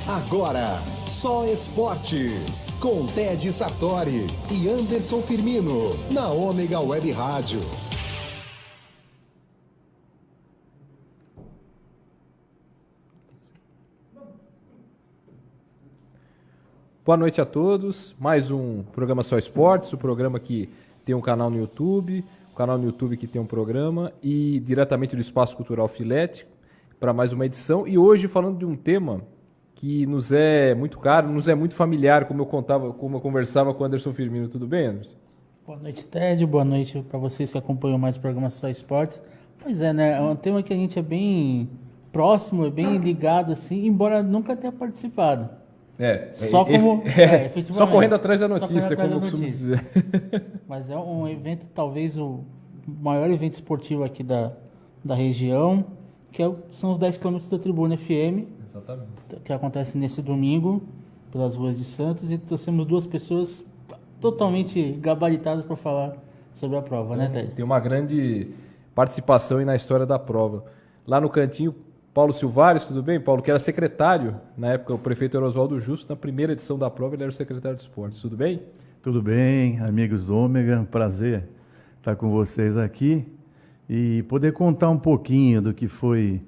Agora, Só Esportes, com Ted Sartori e Anderson Firmino, na Ômega Web Rádio. Boa noite a todos, mais um programa Só Esportes, o programa que tem um canal no YouTube, o canal no YouTube que tem um programa e diretamente do Espaço Cultural Filete para mais uma edição. E hoje falando de um tema que nos é muito caro, nos é muito familiar, como eu conversava com o Anderson Firmino. Tudo bem, Anderson? Boa noite, Ted. Boa noite para vocês que acompanham mais o programa Só Esportes. Pois é, né? É um tema que a gente é bem próximo, é bem ligado, assim, embora nunca tenha participado. Efetivamente. Só correndo atrás da notícia, como eu costumo dizer. Mas é um evento, talvez o maior evento esportivo aqui da região, são os 10 km da Tribuna FM. Exatamente. Que acontece nesse domingo, pelas ruas de Santos, e trouxemos duas pessoas totalmente gabaritadas para falar sobre a prova, né, Ted? Tem uma grande participação aí na história da prova. Lá no cantinho, Paulo Silvares, tudo bem? Paulo, que era secretário, na época, o prefeito era Oswaldo Justo, na primeira edição da prova ele era o secretário de esportes, tudo bem? Tudo bem, amigos do Ômega, prazer estar com vocês aqui e poder contar um pouquinho do que foi,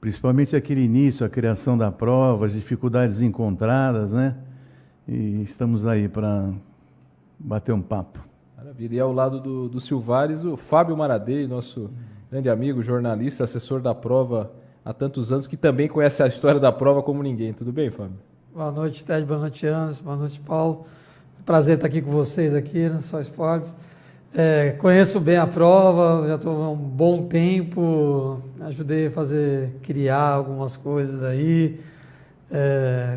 principalmente aquele início, a criação da prova, as dificuldades encontradas, né? E estamos aí para bater um papo. Maravilha. E ao lado do Silvares, o Fábio Maradei, nosso grande amigo, jornalista, assessor da prova há tantos anos, que também conhece a história da prova como ninguém. Tudo bem, Fábio? Boa noite, Ted. Boa noite, Anderson. Boa noite, Paulo. Prazer estar aqui com vocês aqui no Só Esportes. Conheço bem a prova, já estou há um bom tempo, ajudei a criar algumas coisas aí,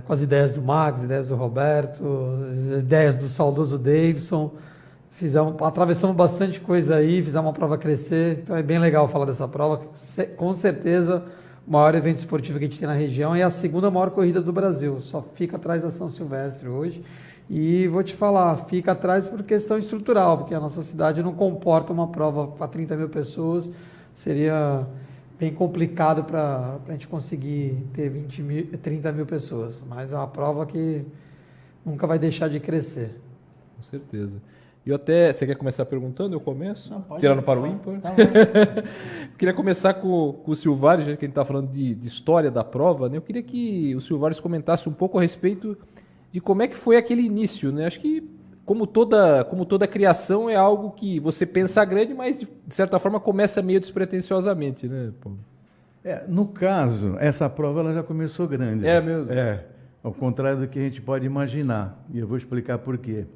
com as ideias do Max, ideias do Roberto, as ideias do saudoso Davidson. Atravessamos bastante coisa aí, fizemos uma prova crescer, então é bem legal falar dessa prova. Com certeza, o maior evento esportivo que a gente tem na região e a segunda maior corrida do Brasil, só fica atrás da São Silvestre hoje. E vou te falar, fica atrás por questão estrutural, porque a nossa cidade não comporta uma prova para 30 mil pessoas, seria bem complicado para a gente conseguir ter 30 mil pessoas, mas é uma prova que nunca vai deixar de crescer. Com certeza. Você quer começar perguntando? Eu começo? Não, pode. Tirando para o ímpar? Tá. Queria começar com o Silvares, já que a gente está falando de história da prova, né? Eu queria que o Silvares comentasse um pouco a respeito de como é que foi aquele início, né? Acho que, como toda criação, é algo que você pensa grande, mas, de certa forma, começa meio despretensiosamente, né, Paulo? No caso, essa prova ela já começou grande. É mesmo? Ao contrário do que a gente pode imaginar, e eu vou explicar por quê.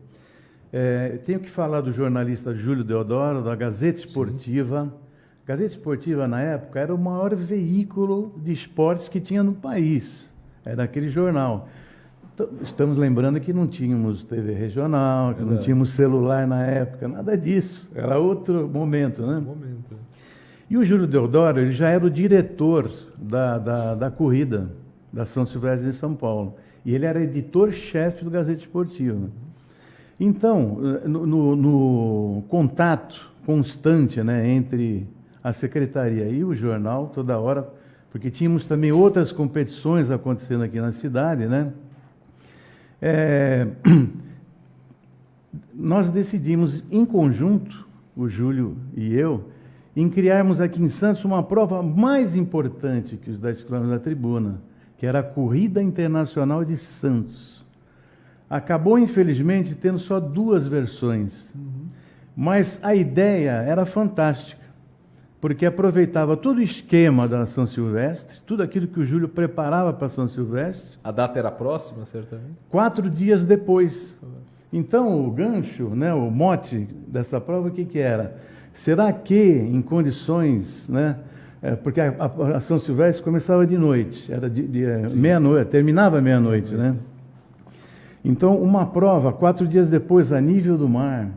Tenho que falar do jornalista Júlio Deodoro, da Gazeta Esportiva. Sim. Gazeta Esportiva, na época, era o maior veículo de esportes que tinha no país. Era aquele jornal. Estamos lembrando que não tínhamos TV regional, que não tínhamos celular na época, nada disso. Era outro momento, né? E o Júlio Deodoro, ele já era o diretor da corrida da São Silvestre em São Paulo. E ele era editor-chefe do Gazeta Esportiva. Então, no contato constante, né, entre a secretaria e o jornal, toda hora, porque tínhamos também outras competições acontecendo aqui na cidade, né? Nós decidimos em conjunto, o Júlio e eu, em criarmos aqui em Santos uma prova mais importante que os 10 km da Tribuna, que era a Corrida Internacional de Santos. Acabou, infelizmente, tendo só 2 versões, mas a ideia era fantástica, porque aproveitava todo o esquema da São Silvestre, tudo aquilo que o Júlio preparava para São Silvestre. A data era próxima, certamente? 4 dias depois. Então, o gancho, né, o mote dessa prova, o que era? Será que, em condições, né, porque a São Silvestre começava de noite, era de meia-noite, terminava meia-noite, né? Então, uma prova, 4 dias depois, a nível do mar,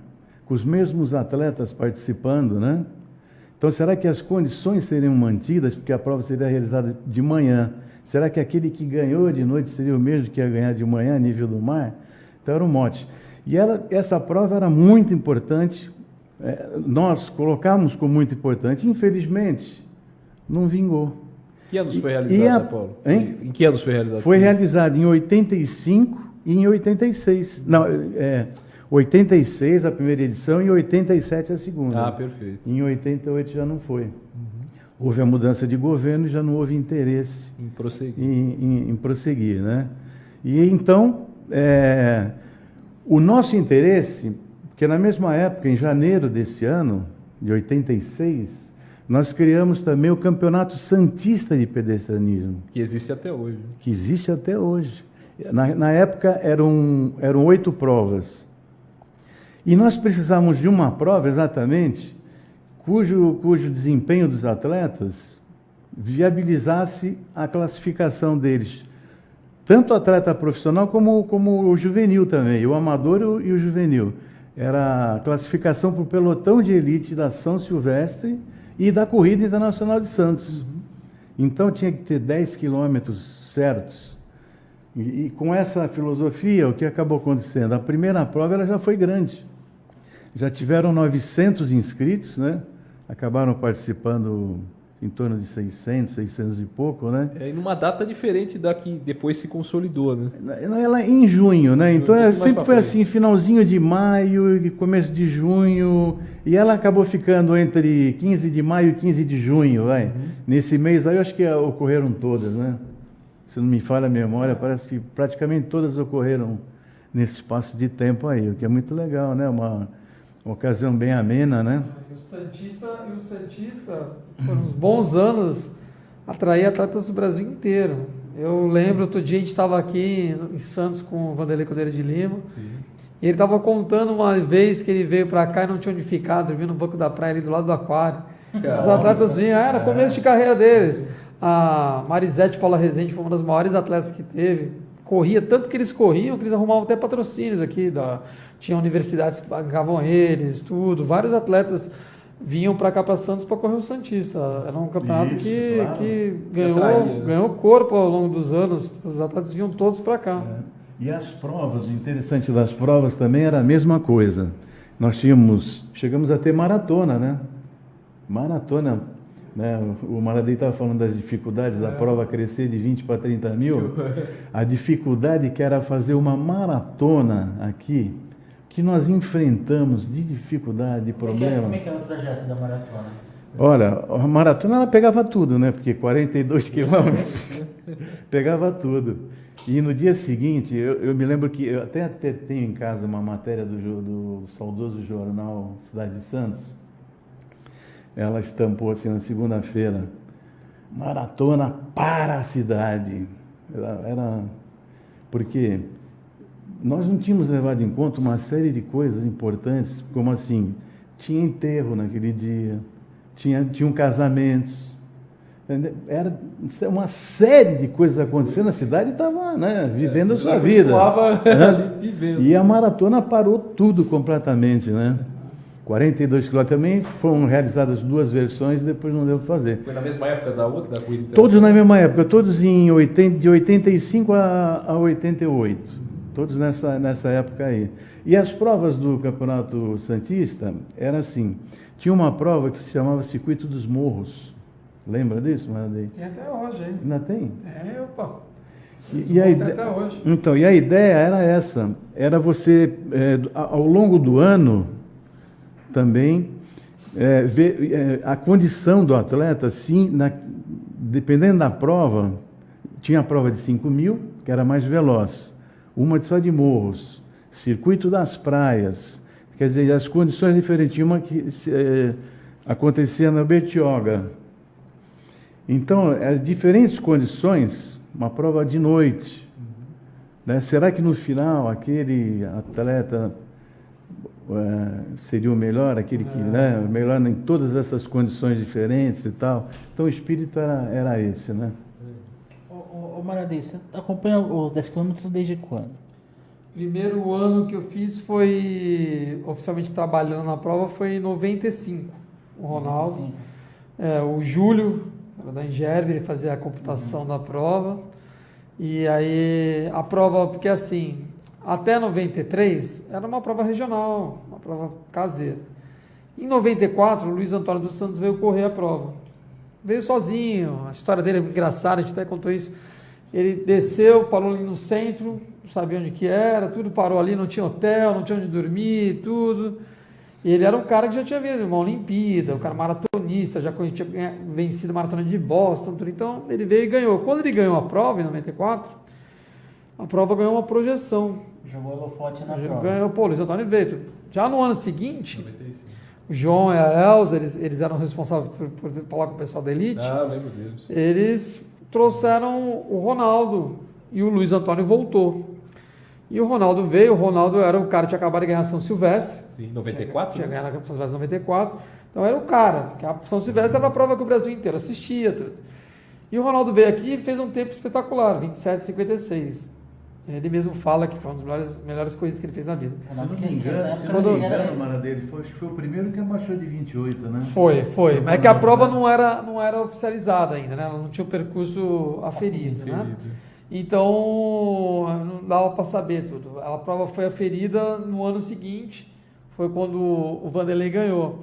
com os mesmos atletas participando, né? Então, será que as condições seriam mantidas, porque a prova seria realizada de manhã? Será que aquele que ganhou de noite seria o mesmo que ia ganhar de manhã a nível do mar? Então, era um mote. E essa prova era muito importante, nós colocamos como muito importante. Infelizmente, não vingou. Que anos foi realizado, Paulo? Hein? Em que anos foi realizado? Foi realizado em 85 e em 86. Não, 86 a primeira edição e 87 a segunda. Ah, perfeito. Em 88 já não foi. Houve a mudança de governo e já não houve interesse Em prosseguir. em prosseguir, né? E então, o nosso interesse, porque na mesma época, em janeiro desse ano, de 86, nós criamos também o Campeonato Santista de Pedestrianismo, Que existe até hoje. que existe até hoje. Na época eram 8 provas. E nós precisávamos de uma prova exatamente cujo desempenho dos atletas viabilizasse a classificação deles. Tanto o atleta profissional como o juvenil também, o amador e o juvenil. Era a classificação para o pelotão de elite da São Silvestre e da Corrida Internacional de Santos. Então tinha que ter 10 quilômetros certos. E com essa filosofia, o que acabou acontecendo? A primeira prova ela já foi grande. Já tiveram 900 inscritos, né? Acabaram participando em torno de 600 e pouco, né? E numa data diferente da que depois se consolidou, né? Ela em junho, né? Então pouco mais sempre pra foi frente. assim, finalzinho de maio e começo de junho, e ela acabou ficando entre 15 de maio e 15 de junho, vai. Nesse mês aí eu acho que ocorreram todas, né? Se não me falha a memória, parece que praticamente todas ocorreram nesse espaço de tempo aí, o que é muito legal, né? Uma ocasião bem amena, né? E o Santista, por uns bons anos, atraía atletas do Brasil inteiro. Eu lembro, outro dia a gente estava aqui em Santos com o Vanderlei Cordeiro de Lima, e ele estava contando uma vez que ele veio para cá e não tinha onde ficar, dormia no banco da praia ali do lado do aquário. Os atletas vinham, era começo de carreira deles. A Marisete Paula Rezende foi uma das maiores atletas que teve. Corria, tanto que eles corriam, que eles arrumavam até patrocínios aqui, tinha universidades que pagavam eles, tudo. Vários atletas vinham para cá para Santos para correr o Santista. Era um campeonato Isso, que, claro. que Atraía. ganhou corpo ao longo dos anos. Os atletas vinham todos para cá. E as provas, o interessante das provas também era a mesma coisa. Nós chegamos a ter maratona, né? Maratona, né? O Maradei estava falando das dificuldades da prova crescer de 20 para 30 mil. A dificuldade que era fazer uma maratona aqui, que nós enfrentamos de dificuldade, de problemas. Como é que é o trajeto da maratona? Olha, a maratona ela pegava tudo, né? Porque 42 quilômetros pegava tudo. E no dia seguinte, eu me lembro que eu até tenho em casa uma matéria do saudoso jornal Cidade de Santos. Ela estampou assim na segunda-feira: maratona para a cidade. Era porque nós não tínhamos levado em conta uma série de coisas importantes, como assim, tinha enterro naquele dia, tinham casamentos, entendeu? Era uma série de coisas acontecendo, a cidade estava, né, vivendo a sua vida. Ali vivendo. E a maratona parou tudo completamente, né? 42 quilômetros também foram realizadas 2 versões, depois não deu para fazer. Foi na mesma época da outra, da corrida? Todos na mesma época, todos de 85 a 88, todos nessa época aí. E as provas do Campeonato Santista era assim, tinha uma prova que se chamava Circuito dos Morros. Lembra disso, Maradei? Tem até hoje, hein? Ainda tem? Opa. E a ideia, até hoje. então, e a ideia era essa, era você, ao longo do ano, também ver a condição do atleta, assim, dependendo da prova, tinha a prova de 5 mil, que era mais veloz, uma só de morros, circuito das praias, quer dizer, as condições diferentes, tinha uma que acontecia na Bertioga. Então, as diferentes condições, uma prova de noite, né? Será que no final aquele atleta seria o melhor, aquele que, né, melhor em todas essas condições diferentes e tal? Então o espírito era esse, né? Ô Maradei, você acompanha os 10 km desde quando? Primeiro ano que eu fiz foi, oficialmente trabalhando na prova, foi em 95. O Ronaldo, o Júlio, era da Ingerve, ele fazia a computação da prova. E aí a prova, porque assim, até 93 era uma prova regional, uma prova caseira. Em 94, o Luiz Antônio dos Santos veio correr a prova. Veio sozinho, a história dele é engraçada, a gente até contou isso. Ele desceu, parou ali no centro, não sabia onde que era, tudo parou ali, não tinha hotel, não tinha onde dormir, tudo. E ele era um cara que já tinha vindo uma Olimpíada, um cara maratonista, já tinha vencido a maratona de Boston, tudo. Então ele veio e ganhou. Quando ele ganhou a prova, em 94, a prova ganhou uma projeção. Jogou holofote na prova. Ganhou, pô, Luiz Antônio veio. Já no ano seguinte, 95. o João e a Elza, eles eram responsáveis por falar com o pessoal da Elite. Ah, lembro deles. Eles trouxeram o Ronaldo e o Luiz Antônio voltou. E o Ronaldo veio, o Ronaldo era o cara que tinha acabado de ganhar a São Silvestre. Sim, 94? Tinha ganhado a São Silvestre em 94. Então era o cara, porque a São Silvestre era uma prova que o Brasil inteiro assistia. Tudo. E o Ronaldo veio aqui e fez um tempo espetacular, 27,56. Ele mesmo fala que foi uma das melhores coisas que ele fez na vida. Se não me engano, Mara, dele foi o primeiro que abaixou de 28, né? Foi. Mas é que a prova não era oficializada ainda, né? Ela não tinha o percurso aferido, né? Então, não dava para saber tudo. A prova foi aferida no ano seguinte, foi quando o Vanderlei ganhou.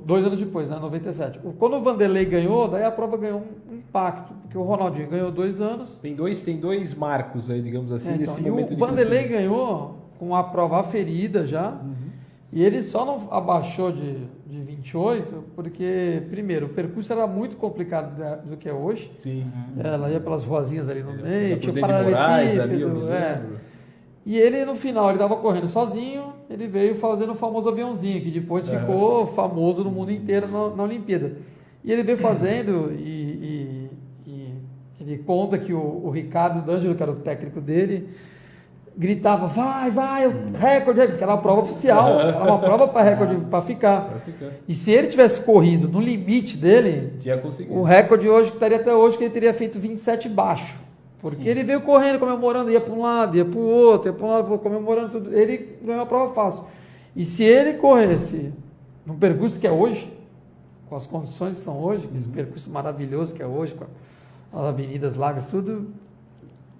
2 anos depois, né? 97. Quando o Vanderlei ganhou, daí a prova ganhou um impacto, porque o Ronaldinho ganhou 2 anos. Tem dois marcos aí, digamos assim, Então, nesse e momento o de Vanderlei crescimento. ganhou com a prova aferida já, e ele só não abaixou de 28, porque, primeiro, o percurso era muito complicado do que é hoje. Sim. Ela ia pelas ruazinhas ali no Era meio, por tinha o David Moraes ali, eu me paralelepípedo. lembro. E ele, no final, ele estava correndo sozinho, ele veio fazendo o famoso aviãozinho, que depois ficou famoso no mundo inteiro na Olimpíada. E ele veio fazendo, e ele conta que o Ricardo D'Angelo, que era o técnico dele, gritava, vai, o recorde, que era uma prova oficial, era uma prova para recorde, para ficar. E se ele tivesse corrido no limite dele, Tinha conseguido. o recorde hoje, estaria até hoje, que ele teria feito 27 baixo. Porque ele veio correndo, comemorando, ia para um lado, ia para o outro, ia para um lado, comemorando tudo. Ele ganhou a prova fácil. E se ele corresse no percurso que é hoje, com as condições que são hoje, esse percurso maravilhoso que é hoje, com as avenidas largas, tudo,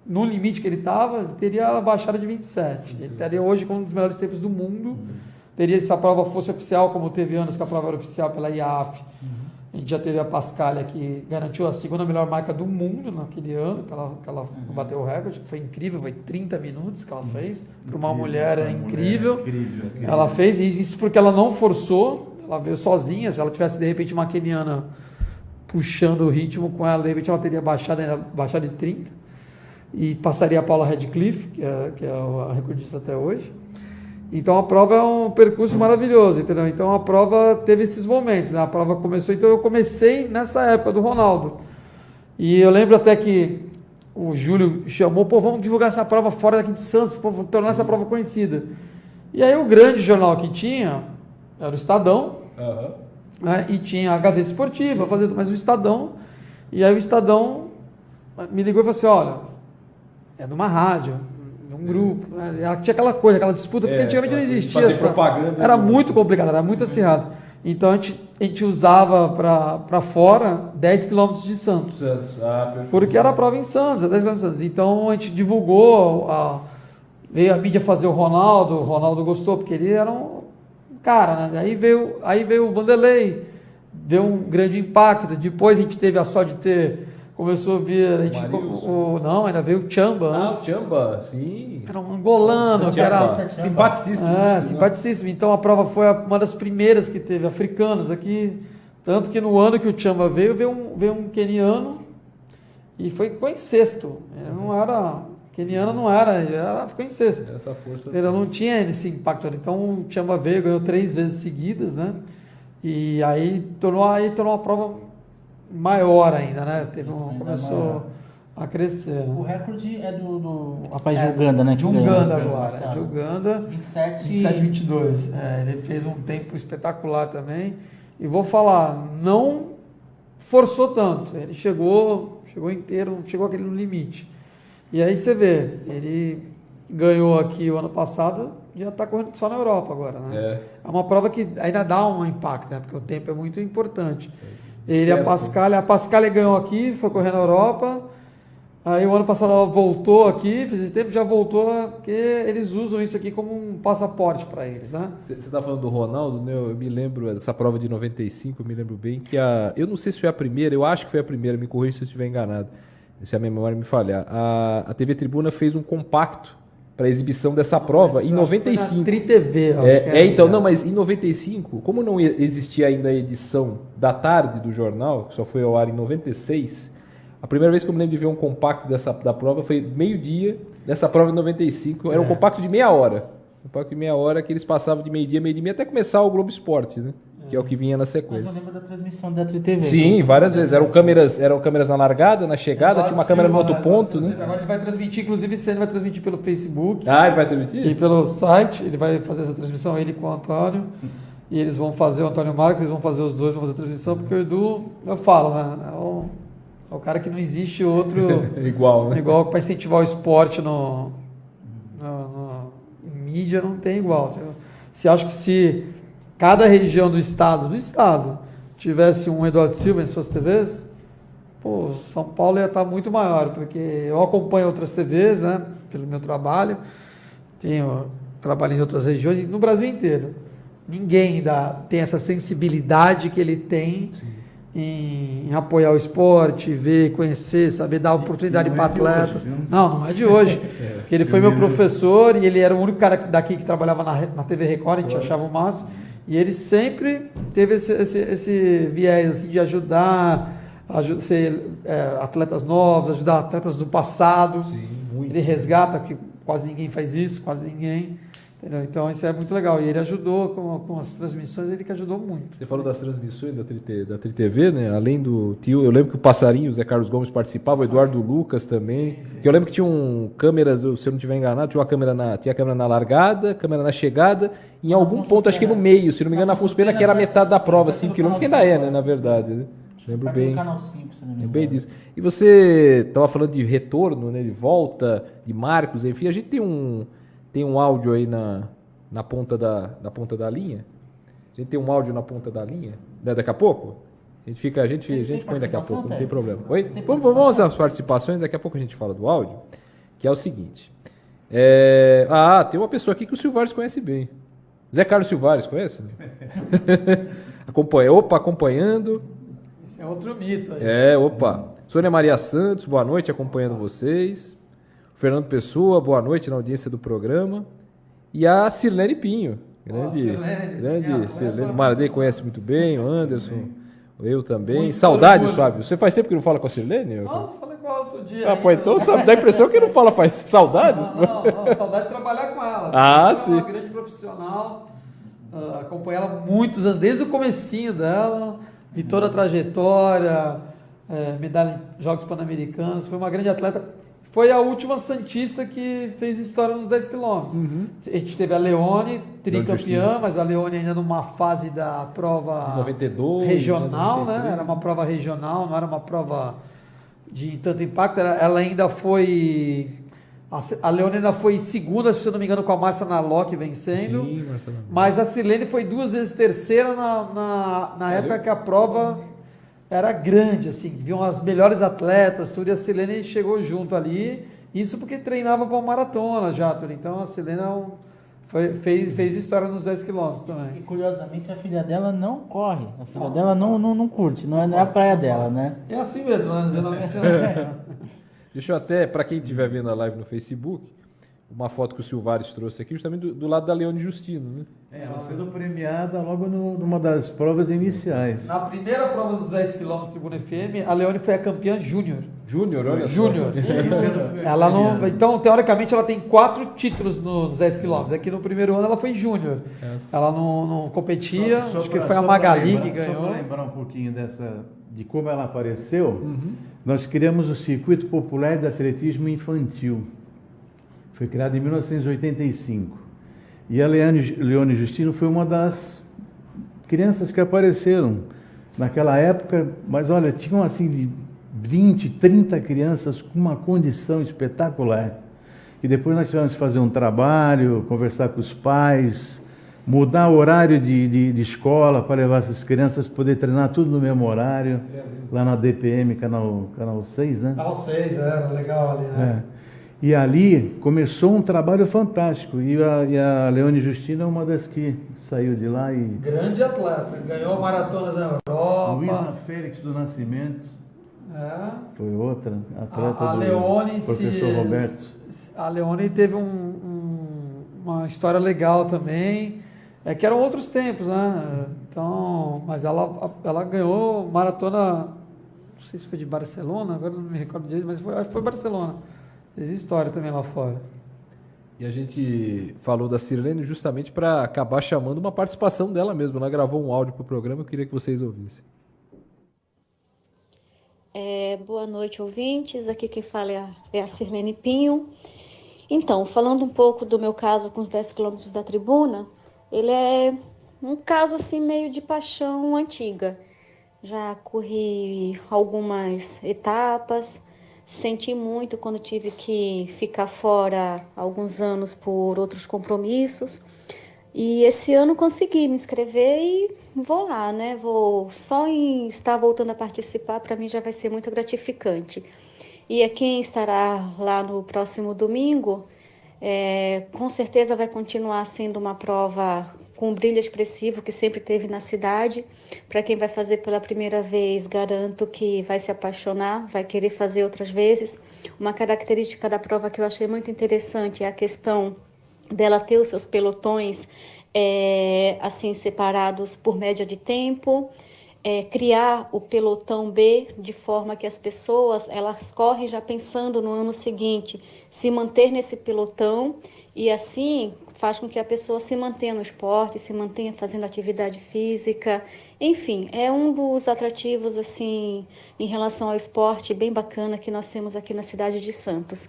no limite que ele estava, ele teria a baixada de 27. Ele estaria hoje com um dos melhores tempos do mundo. Teria, se a prova fosse oficial, como teve anos que a prova era oficial pela IAAF. A gente já teve a Pascalia, que garantiu a segunda melhor marca do mundo naquele ano, que ela bateu o recorde, que foi incrível, foi 30 minutos que ela fez. Para uma mulher é incrível. Ela fez isso porque ela não forçou, ela veio sozinha. Se ela tivesse, de repente, uma queniana puxando o ritmo com ela, de repente ela teria baixado de 30. E passaria a Paula Radcliffe, que é a recordista até hoje. Então a prova é um percurso maravilhoso, entendeu? Então a prova teve esses momentos, né? A prova começou, então eu comecei nessa época do Ronaldo. E eu lembro até que o Júlio chamou, vamos divulgar essa prova fora daqui de Santos, vamos tornar essa prova conhecida. E aí o grande jornal que tinha era o Estadão, né? E tinha a Gazeta Esportiva, mas o Estadão, e aí o Estadão me ligou e falou assim, olha, é de uma rádio, um grupo, né? Tinha aquela coisa, aquela disputa, porque antigamente não existia fazer propaganda. Era muito complicado, era muito acirrado. Então a gente usava para fora 10 quilômetros de Santos. Perfeito. Porque era a prova em Santos, 10 quilômetros de Santos. Então a gente divulgou, veio a mídia fazer o Ronaldo gostou, porque ele era um cara, né? Aí veio o Vanderlei, deu um grande impacto. Depois a gente teve a sorte de ter. Começou a vir, não, ainda veio o Chamba antes. O Chamba, sim. Era um angolano, que era simpaticíssimo. Simpaticíssimo. Então a prova foi uma das primeiras que teve africanos aqui. Tanto que no ano que o Chamba veio um queniano e ficou em sexto. Não era. Queniano não era, ficou em sexto. Essa força. Ele não tinha esse impacto. Então o Chamba veio, ganhou 3 vezes seguidas, né? E aí tornou a prova maior ainda, né? Começou a crescer. O recorde é do rapaz de Uganda, né? De Uganda agora. De Uganda. 27,22. Ele fez um tempo espetacular também. E vou falar, não forçou tanto. Ele chegou inteiro, não chegou aquele no limite. E aí você vê, ele ganhou aqui o ano passado, já está correndo só na Europa agora, né? É uma prova que ainda dá um impacto, né? Porque o tempo é muito importante. A Pascalia ganhou aqui, foi correr na Europa, Aí o ano passado ela voltou aqui, fez esse tempo, já voltou, porque eles usam isso aqui como um passaporte para eles, né? Você está falando do Ronaldo, né? Eu me lembro dessa prova de 95, eu me lembro bem que eu não sei se foi a primeira, eu acho que foi a primeira, me corrija se eu estiver enganado, se a minha memória me falhar. A TV Tribuna fez um compacto para exibição dessa prova em 95. Foi na Tri TV, Então, não, mas em 95, como não existia ainda a edição da tarde do jornal, que só foi ao ar em 96, a primeira vez que eu me lembro de ver um compacto da prova foi meio-dia dessa prova de 95. Era um compacto de meia hora. Um compacto de meia hora que eles passavam de meio-dia, meio-dia, até começar o Globo Esporte, né? Que é o que vinha na Mas sequência. eu lembro da transmissão da Tri TV. Sim, várias vezes. Eram câmeras na largada, na chegada, tinha uma câmera no outro ponto, né? Agora ele vai transmitir, inclusive esse ano vai transmitir pelo Facebook. Ah, ele vai transmitir? E pelo site, ele vai fazer essa transmissão, ele com o Antônio. E eles vão fazer, o Antônio Marcos, eles vão fazer os dois, vão fazer a transmissão, porque o Edu, eu falo, né? É o cara que não existe outro igual, né? Igual para incentivar o esporte em mídia, não tem igual. Se acho que se cada região do estado tivesse um Eduardo Silva em suas TVs, pô, São Paulo ia estar muito maior, porque eu acompanho outras TVs, né, pelo meu trabalho, trabalho em outras regiões, no Brasil inteiro. Ninguém ainda tem essa sensibilidade que ele tem em apoiar o esporte, ver, conhecer, saber dar oportunidade para atletas. Não é de hoje. Ele foi meu professor e ele era o único cara daqui que trabalhava na TV Record, a gente achava o máximo. E ele sempre teve esse viés assim, de ajudar atletas novos, ajudar atletas do passado. Sim, muito. Ele resgata, que quase ninguém faz isso, quase ninguém. Entendeu? Então isso é muito legal. E ele ajudou com as transmissões, ele que ajudou muito. Você falou das transmissões da Tri TV, né? Além do tio, eu lembro que o Passarinho, o Zé Carlos Gomes participava, o Eduardo Lucas também. Sim. Eu lembro que tinham câmeras, se eu não estiver enganado, tinha a câmera na largada, câmera na chegada, e em algum ponto, acho que no meio, se não me engano, na Afonso Pena, que era metade da prova, 5 km, que ainda é, né? Na verdade, né? Lembro bem. Canal 5, se não me engano. Bem disso. E você estava falando de retorno, né? De volta, de marcos, enfim, a gente tem um áudio aí na ponta da linha. A gente tem um áudio na ponta da linha. Daqui a pouco? A gente põe daqui a pouco, não tem problema. Oi? Vamos às participações, daqui a pouco a gente fala do áudio, que é o seguinte. Tem uma pessoa aqui que o Silvares conhece bem. Zé Carlos Silvares, conhece? Acompanhando. Esse é outro mito aí. Sônia Maria Santos, boa noite, acompanhando vocês. Fernando Pessoa, boa noite na audiência do programa. E a Sirlene Pinho, grande Sirlene. O Maradei conhece muito bem, o Anderson, eu também. Muito saudades, Fábio. Você faz tempo que não fala com a Sirlene? Não, falei com ela outro dia. Então dá a impressão que não fala faz saudades. Não, saudade de trabalhar com ela. Ela sim. É uma grande profissional, acompanho ela muitos anos, desde o comecinho dela, vi toda a trajetória, medalha em Jogos Pan-Americanos, foi uma grande atleta. Foi a última santista que fez história nos 10 quilômetros. Uhum. A gente teve a Leone, tricampeã, mas a Leone ainda numa fase da prova 92, regional, né? Era uma prova regional, não era uma prova de tanto impacto. Ela ainda foi... A Leone ainda foi segunda, se eu não me engano, com a Márcia Narlock vencendo. Sim, mas a Sirlene foi 2 vezes terceira na época que a prova... era grande, assim, viam as melhores atletas, tudo, e a Sirlene chegou junto ali, isso porque treinava para uma maratona já, tudo. Então a Sirlene fez história nos 10 quilômetros também. E curiosamente a filha dela não corre, a filha dela não curte, não é a praia dela, né? É assim mesmo, né? Geralmente é assim. Deixa eu até, para quem estiver vendo a live no Facebook, uma foto que o Silvares trouxe aqui, justamente do lado da Leone Justino, né? Ela sendo premiada logo numa das provas iniciais. Na primeira prova dos 10 km Tribuna FM, a Leone foi a campeã júnior. Júnior, olha só. Júnior. Ela não, então, teoricamente, ela tem 4 títulos nos 10 km. Aqui no primeiro ano ela foi júnior. Ela não competia, acho que foi a Magali que ganhou. Só para lembrar um pouquinho de como ela apareceu, nós criamos o Circuito Popular de Atletismo Infantil. Foi criado em 1985. E a Leone Justino foi uma das crianças que apareceram naquela época, mas olha, tinham assim de 20, 30 crianças com uma condição espetacular. E depois nós tivemos que fazer um trabalho, conversar com os pais, mudar o horário de escola para levar essas crianças, poder treinar tudo no mesmo horário, lá na DPM, canal 6, né? Canal 6, era legal ali, né? E ali começou um trabalho fantástico. E a Leone Justina é uma das que saiu de lá e... Grande atleta, ganhou maratonas na Europa. Luísa Félix do Nascimento foi outra atleta A do Leone, professor Roberto. A Leone teve uma história legal também. É que eram outros tempos, né? Então, mas ela ganhou maratona, não sei se foi de Barcelona, agora não me recordo direito, mas acho que foi Barcelona. Existe história também lá fora. E a gente falou da Sirlene justamente para acabar chamando uma participação dela mesmo. Ela gravou um áudio para o programa, eu queria que vocês ouvissem. Boa noite, ouvintes. Aqui quem fala é a Sirlene Pinho. Então, falando um pouco do meu caso com os 10 quilômetros da tribuna, ele é um caso assim meio de paixão antiga. Já corri algumas etapas, senti muito quando tive que ficar fora alguns anos por outros compromissos. E esse ano consegui me inscrever e vou lá, né? Só em estar voltando a participar, para mim já vai ser muito gratificante. E a quem estará lá no próximo domingo, com certeza vai continuar sendo uma prova com um brilho expressivo que sempre teve na cidade. Para quem vai fazer pela primeira vez, garanto que vai se apaixonar, vai querer fazer outras vezes. Uma característica da prova que eu achei muito interessante é a questão dela ter os seus pelotões assim separados por média de tempo, criar o pelotão B de forma que as pessoas elas correm já pensando no ano seguinte, se manter nesse pelotão e assim faz com que a pessoa se mantenha no esporte, se mantenha fazendo atividade física, enfim, é um dos atrativos assim em relação ao esporte bem bacana que nós temos aqui na cidade de Santos.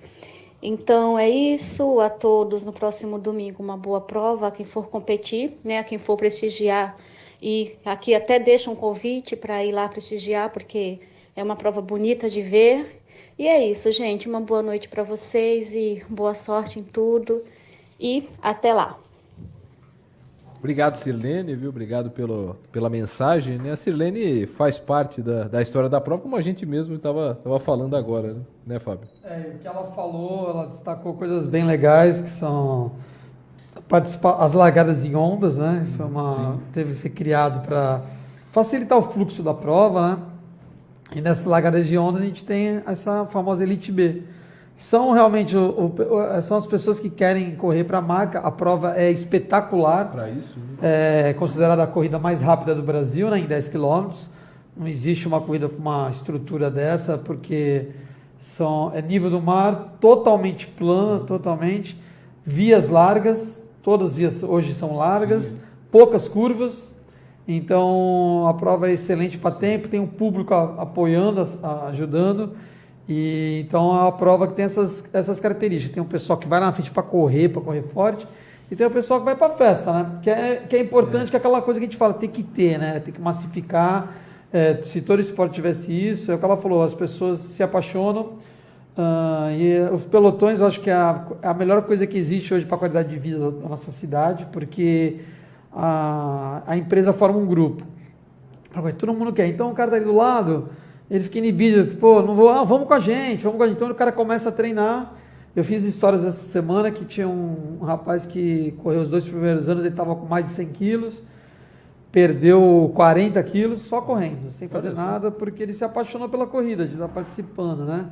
Então é isso, a todos no próximo domingo uma boa prova, a quem for competir, né, a quem for prestigiar, e aqui até deixa um convite para ir lá prestigiar, porque é uma prova bonita de ver. E é isso, gente, uma boa noite para vocês e boa sorte em tudo e até lá. Obrigado, Sirlene, viu? Obrigado pela mensagem, né? A Sirlene faz parte da história da prova, como a gente mesmo estava falando agora, né, Fábio? O que ela falou, ela destacou coisas bem legais, que são as largadas em ondas, né? Teve que ser criado para facilitar o fluxo da prova, né? E nessas largadas de ondas a gente tem essa famosa Elite B. São realmente são as pessoas que querem correr para a marca. A prova é espetacular. Para isso, né? É considerada a corrida mais rápida do Brasil, né, em 10 quilômetros. Não existe uma corrida com uma estrutura dessa, porque é nível do mar, totalmente plana, totalmente. Vias largas, todas as vias hoje são largas, poucas curvas. Então a prova é excelente para tempo, tem um público apoiando, ajudando. E então é uma prova que tem essas características. Tem um pessoal que vai lá na frente para correr forte, e tem o pessoal que vai para festa, né? Que é importante, que é aquela coisa que a gente fala, tem que ter, né? Tem que massificar. Se todo esporte tivesse isso, é o que ela falou, as pessoas se apaixonam. E os pelotões, eu acho que é a melhor coisa que existe hoje para a qualidade de vida da nossa cidade, porque a empresa forma um grupo. Todo mundo quer. Então o cara está ali do lado, ele fica inibido, pô, não vou, vamos com a gente. Então o cara começa a treinar. Eu fiz histórias essa semana que tinha um rapaz que correu os 2 primeiros anos, ele estava com mais de 100 quilos, perdeu 40 quilos só correndo, sem fazer nada, porque ele se apaixonou pela corrida, de estar participando, né?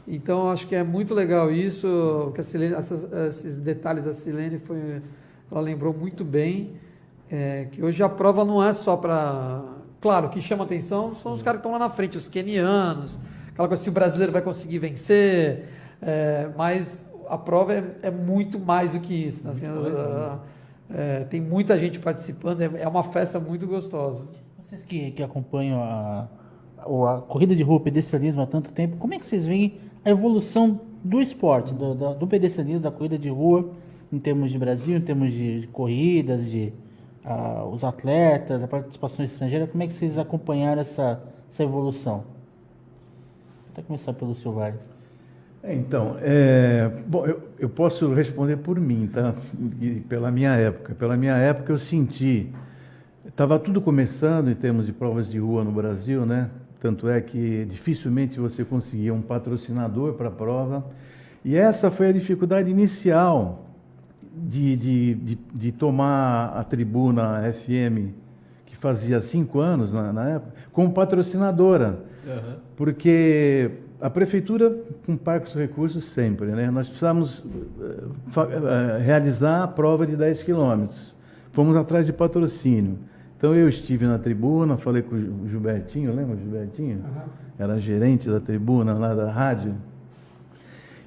Então, acho que é muito legal isso, que a Silene, esses detalhes da Silene, ela lembrou muito bem, que hoje a prova não é só para... Claro, o que chama atenção são os caras que estão lá na frente, os quenianos, aquela coisa se o brasileiro vai conseguir vencer, mas a prova é muito mais do que isso. Assim, tem muita gente participando, é uma festa muito gostosa. Vocês que acompanham a corrida de rua, o pedestrianismo há tanto tempo, como é que vocês veem a evolução do esporte, do pedestrianismo, da corrida de rua, em termos de Brasil, em termos de corridas, os atletas, a participação estrangeira, como é que vocês acompanharam essa evolução? Vou até começar pelo Silvares. Então, bom, eu posso responder por mim, tá? E pela minha época. Pela minha época eu senti, estava tudo começando em termos de provas de rua no Brasil, né? Tanto é que dificilmente você conseguia um patrocinador para a prova. E essa foi a dificuldade inicial de tomar a Tribuna FM, que fazia 5 anos na época, como patrocinadora. Uhum. Porque a prefeitura, com parcos recursos sempre, né? Nós precisamos realizar a prova de 10 quilômetros. Fomos atrás de patrocínio. Então eu estive na tribuna, falei com o Gilbertinho, lembra o Gilbertinho? Uhum. Era gerente da tribuna lá da rádio.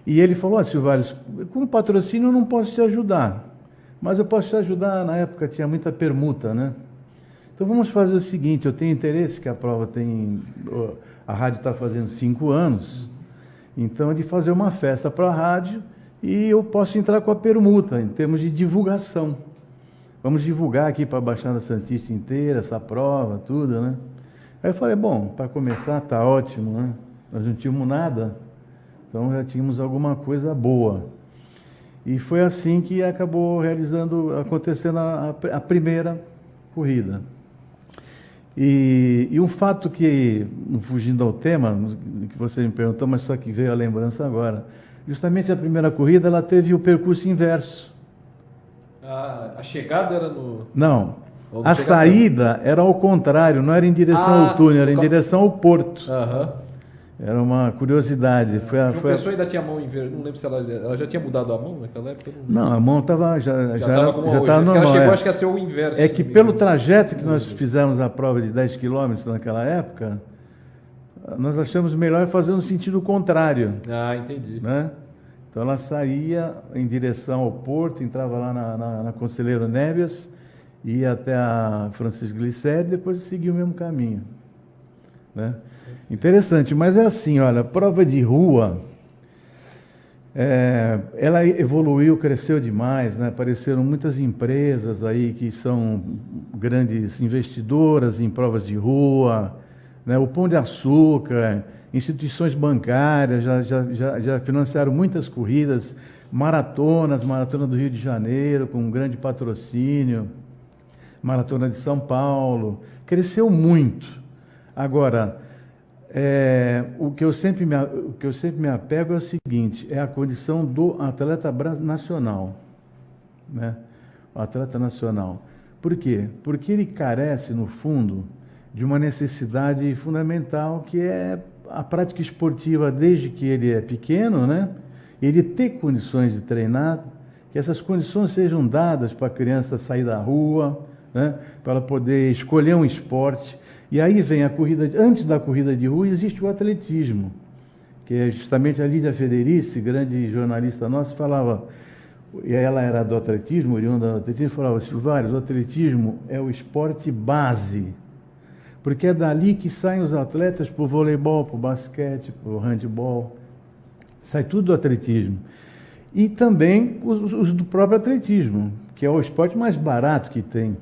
E ele falou, Silvário, com patrocínio eu não posso te ajudar, mas eu posso te ajudar, na época tinha muita permuta, né? Então vamos fazer o seguinte, eu tenho interesse que a prova tem... A rádio está fazendo 5 anos, então é de fazer uma festa para a rádio e eu posso entrar com a permuta em termos de divulgação. Vamos divulgar aqui para a Baixada Santista inteira, essa prova, tudo, né? Aí eu falei, bom, para começar está ótimo, né? Nós não tínhamos nada, então já tínhamos alguma coisa boa. E foi assim que acabou acontecendo a primeira corrida. E um fato que, fugindo ao tema, que você me perguntou, mas só que veio a lembrança agora, justamente a primeira corrida ela teve o percurso inverso. A chegada era no... Não, a saída era ao contrário, não era em direção ao túnel, era em direção ao porto. Era uma curiosidade. João Pessoa ainda tinha a mão invertida, não lembro se ela já tinha mudado a mão naquela época? Não, a mão estava já estava normal. Ela chegou, acho que a ser o inverso. É que pelo trajeto que nós fizemos a prova de 10 quilômetros naquela época, nós achamos melhor fazer no sentido contrário. Ah, entendi. Né? Então ela saía em direção ao porto, entrava lá na Conselheiro Nébias, ia até a Francisco Glicério e depois seguia o mesmo caminho. Né? Interessante, mas é assim, olha, prova de rua, ela evoluiu, cresceu demais, né? Apareceram muitas empresas aí que são grandes investidoras em provas de rua, né? O Pão de Açúcar, instituições bancárias já financiaram muitas corridas, maratona do Rio de Janeiro, com um grande patrocínio, maratona de São Paulo, cresceu muito. Agora, o que eu sempre me apego é o seguinte, é a condição do atleta nacional, né? O atleta nacional. Por quê? Porque ele carece, no fundo, de uma necessidade fundamental, que é a prática esportiva desde que ele é pequeno, né? Ele ter condições de treinar, que essas condições sejam dadas para a criança sair da rua, né? Para ela poder escolher um esporte. E aí vem a corrida, antes da corrida de rua existe o atletismo, que é justamente a Lídia Federici, grande jornalista nossa, falava, e ela era do atletismo, oriunda do atletismo, falava, Silvário, o atletismo é o esporte base, porque é dali que saem os atletas para o voleibol, para o basquete, para o handebol, sai tudo do atletismo. E também os do próprio atletismo, que é o esporte mais barato que tem.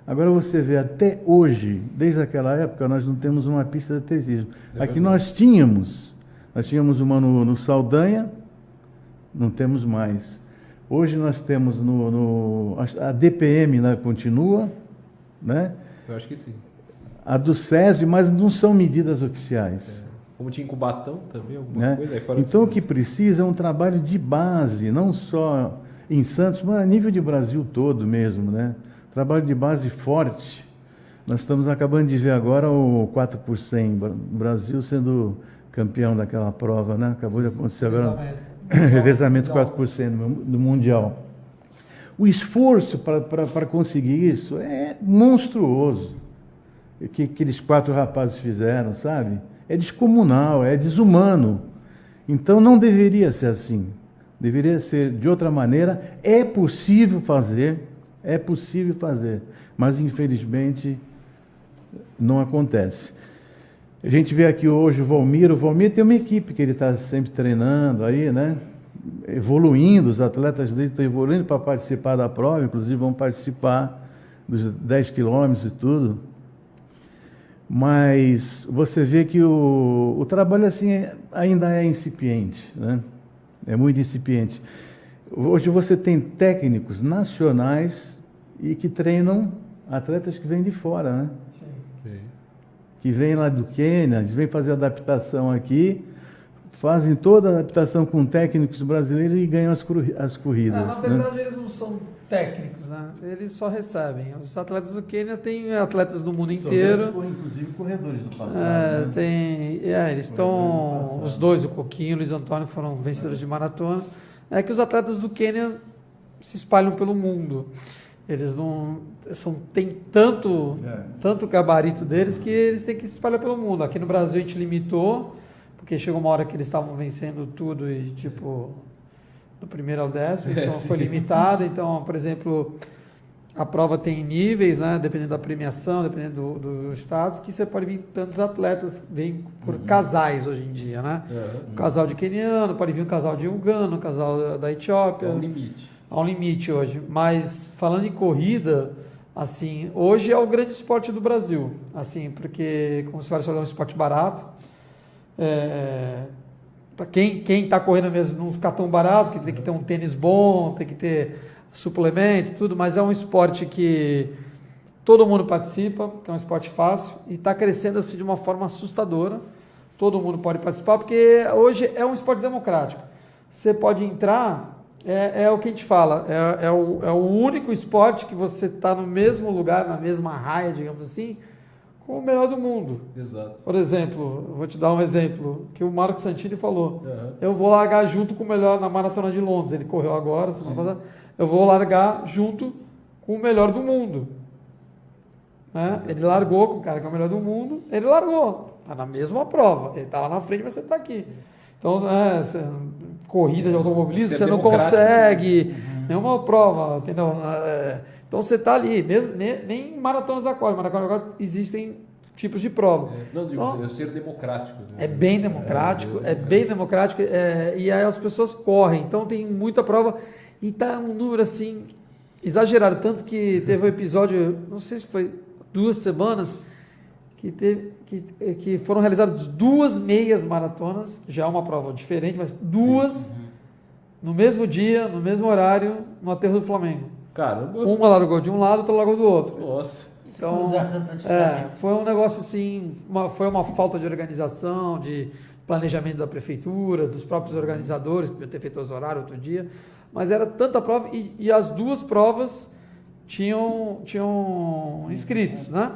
Agora você vê, até hoje, desde aquela época, nós não temos uma pista de atletismo. Aqui nós tínhamos uma no Saldanha, não temos mais. Hoje nós temos a DPM, né, continua, né? Eu acho que sim. A do SESI, mas não são medidas oficiais. Como tinha em Cubatão também, alguma coisa aí fora. Então o que precisa é um trabalho de base, não só em Santos, mas a nível de Brasil todo mesmo, né? Trabalho de base forte. Nós estamos acabando de ver agora o 4 por 100, Brasil sendo campeão daquela prova, né? Acabou de acontecer agora. Revezamento 4 por 100 do Mundial. O esforço para conseguir isso é monstruoso. O que aqueles 4 rapazes fizeram, sabe? É descomunal, é desumano. Então não deveria ser assim. Deveria ser de outra maneira. É possível fazer, mas infelizmente não acontece. A gente vê aqui hoje o Valmir tem uma equipe que ele está sempre treinando aí, né? Evoluindo, os atletas dele estão evoluindo para participar da prova, inclusive vão participar dos 10 quilômetros e tudo. Mas você vê que o trabalho assim ainda é incipiente, né? É muito incipiente. Hoje você tem técnicos nacionais e que treinam atletas que vêm de fora, né? Sim. Que vêm lá do Quênia, eles vêm fazer adaptação aqui, fazem toda a adaptação com técnicos brasileiros e ganham as corridas. Na verdade, eles não são técnicos, né? Eles só recebem. Os atletas do Quênia têm atletas do mundo inteiro. Inclusive corredores do passado. Eles estão. Os dois, o Coquinho e o Luiz Antônio, foram vencedores de maratona. É que os atletas do Quênia se espalham pelo mundo. Eles não tem tanto gabarito deles que eles têm que se espalhar pelo mundo. Aqui no Brasil a gente limitou, porque chegou uma hora que eles estavam vencendo tudo e tipo do primeiro ao 10º, então foi limitado. Então, por exemplo, a prova tem níveis, né? Dependendo da premiação, dependendo do status, que você pode vir tantos atletas, vem por casais hoje em dia, né? Um casal de queniano, pode vir um casal de uganda, um casal da Etiópia. É um limite. Há um limite hoje, mas falando em corrida, assim, hoje é o grande esporte do Brasil, assim, porque, como você fala, é um esporte barato, para quem está correndo mesmo não ficar tão barato, que tem que ter um tênis bom, tem que ter suplemento, tudo, mas é um esporte que todo mundo participa, que é um esporte fácil, e está crescendo assim de uma forma assustadora, todo mundo pode participar, porque hoje é um esporte democrático, você pode entrar... É o que a gente fala, é o único esporte que você está no mesmo lugar, na mesma raia, digamos assim, com o melhor do mundo. Exato. Por exemplo, eu vou te dar um exemplo, que o Marco Santini falou, eu vou largar junto com o melhor na Maratona de Londres, ele correu agora, semana passada, eu vou largar junto com o melhor do mundo. Né? Ele largou com o cara que é o melhor do mundo, ele largou, está na mesma prova, ele está lá na frente, mas você está aqui. Então, corrida de automobilismo, você não consegue nenhuma prova, entendeu? Então, você está ali, mesmo, nem maratonas aquáticas, existem tipos de prova. Eu ser democrático. Né? É bem democrático, e aí as pessoas correm, então tem muita prova, e está um número assim, exagerado, tanto que teve um episódio, não sei se foi 2 semanas, que foram realizadas 2 meias maratonas, já é uma prova diferente, mas 2 no mesmo dia, no mesmo horário, no Aterro do Flamengo. Caramba. Uma largou de um lado, outra largou do outro. Nossa. Então, foi um negócio assim, foi uma falta de organização, de planejamento da prefeitura, dos próprios organizadores, que podiam ter feito os horários outro dia, mas era tanta prova, e as 2 provas tinham inscritos, né?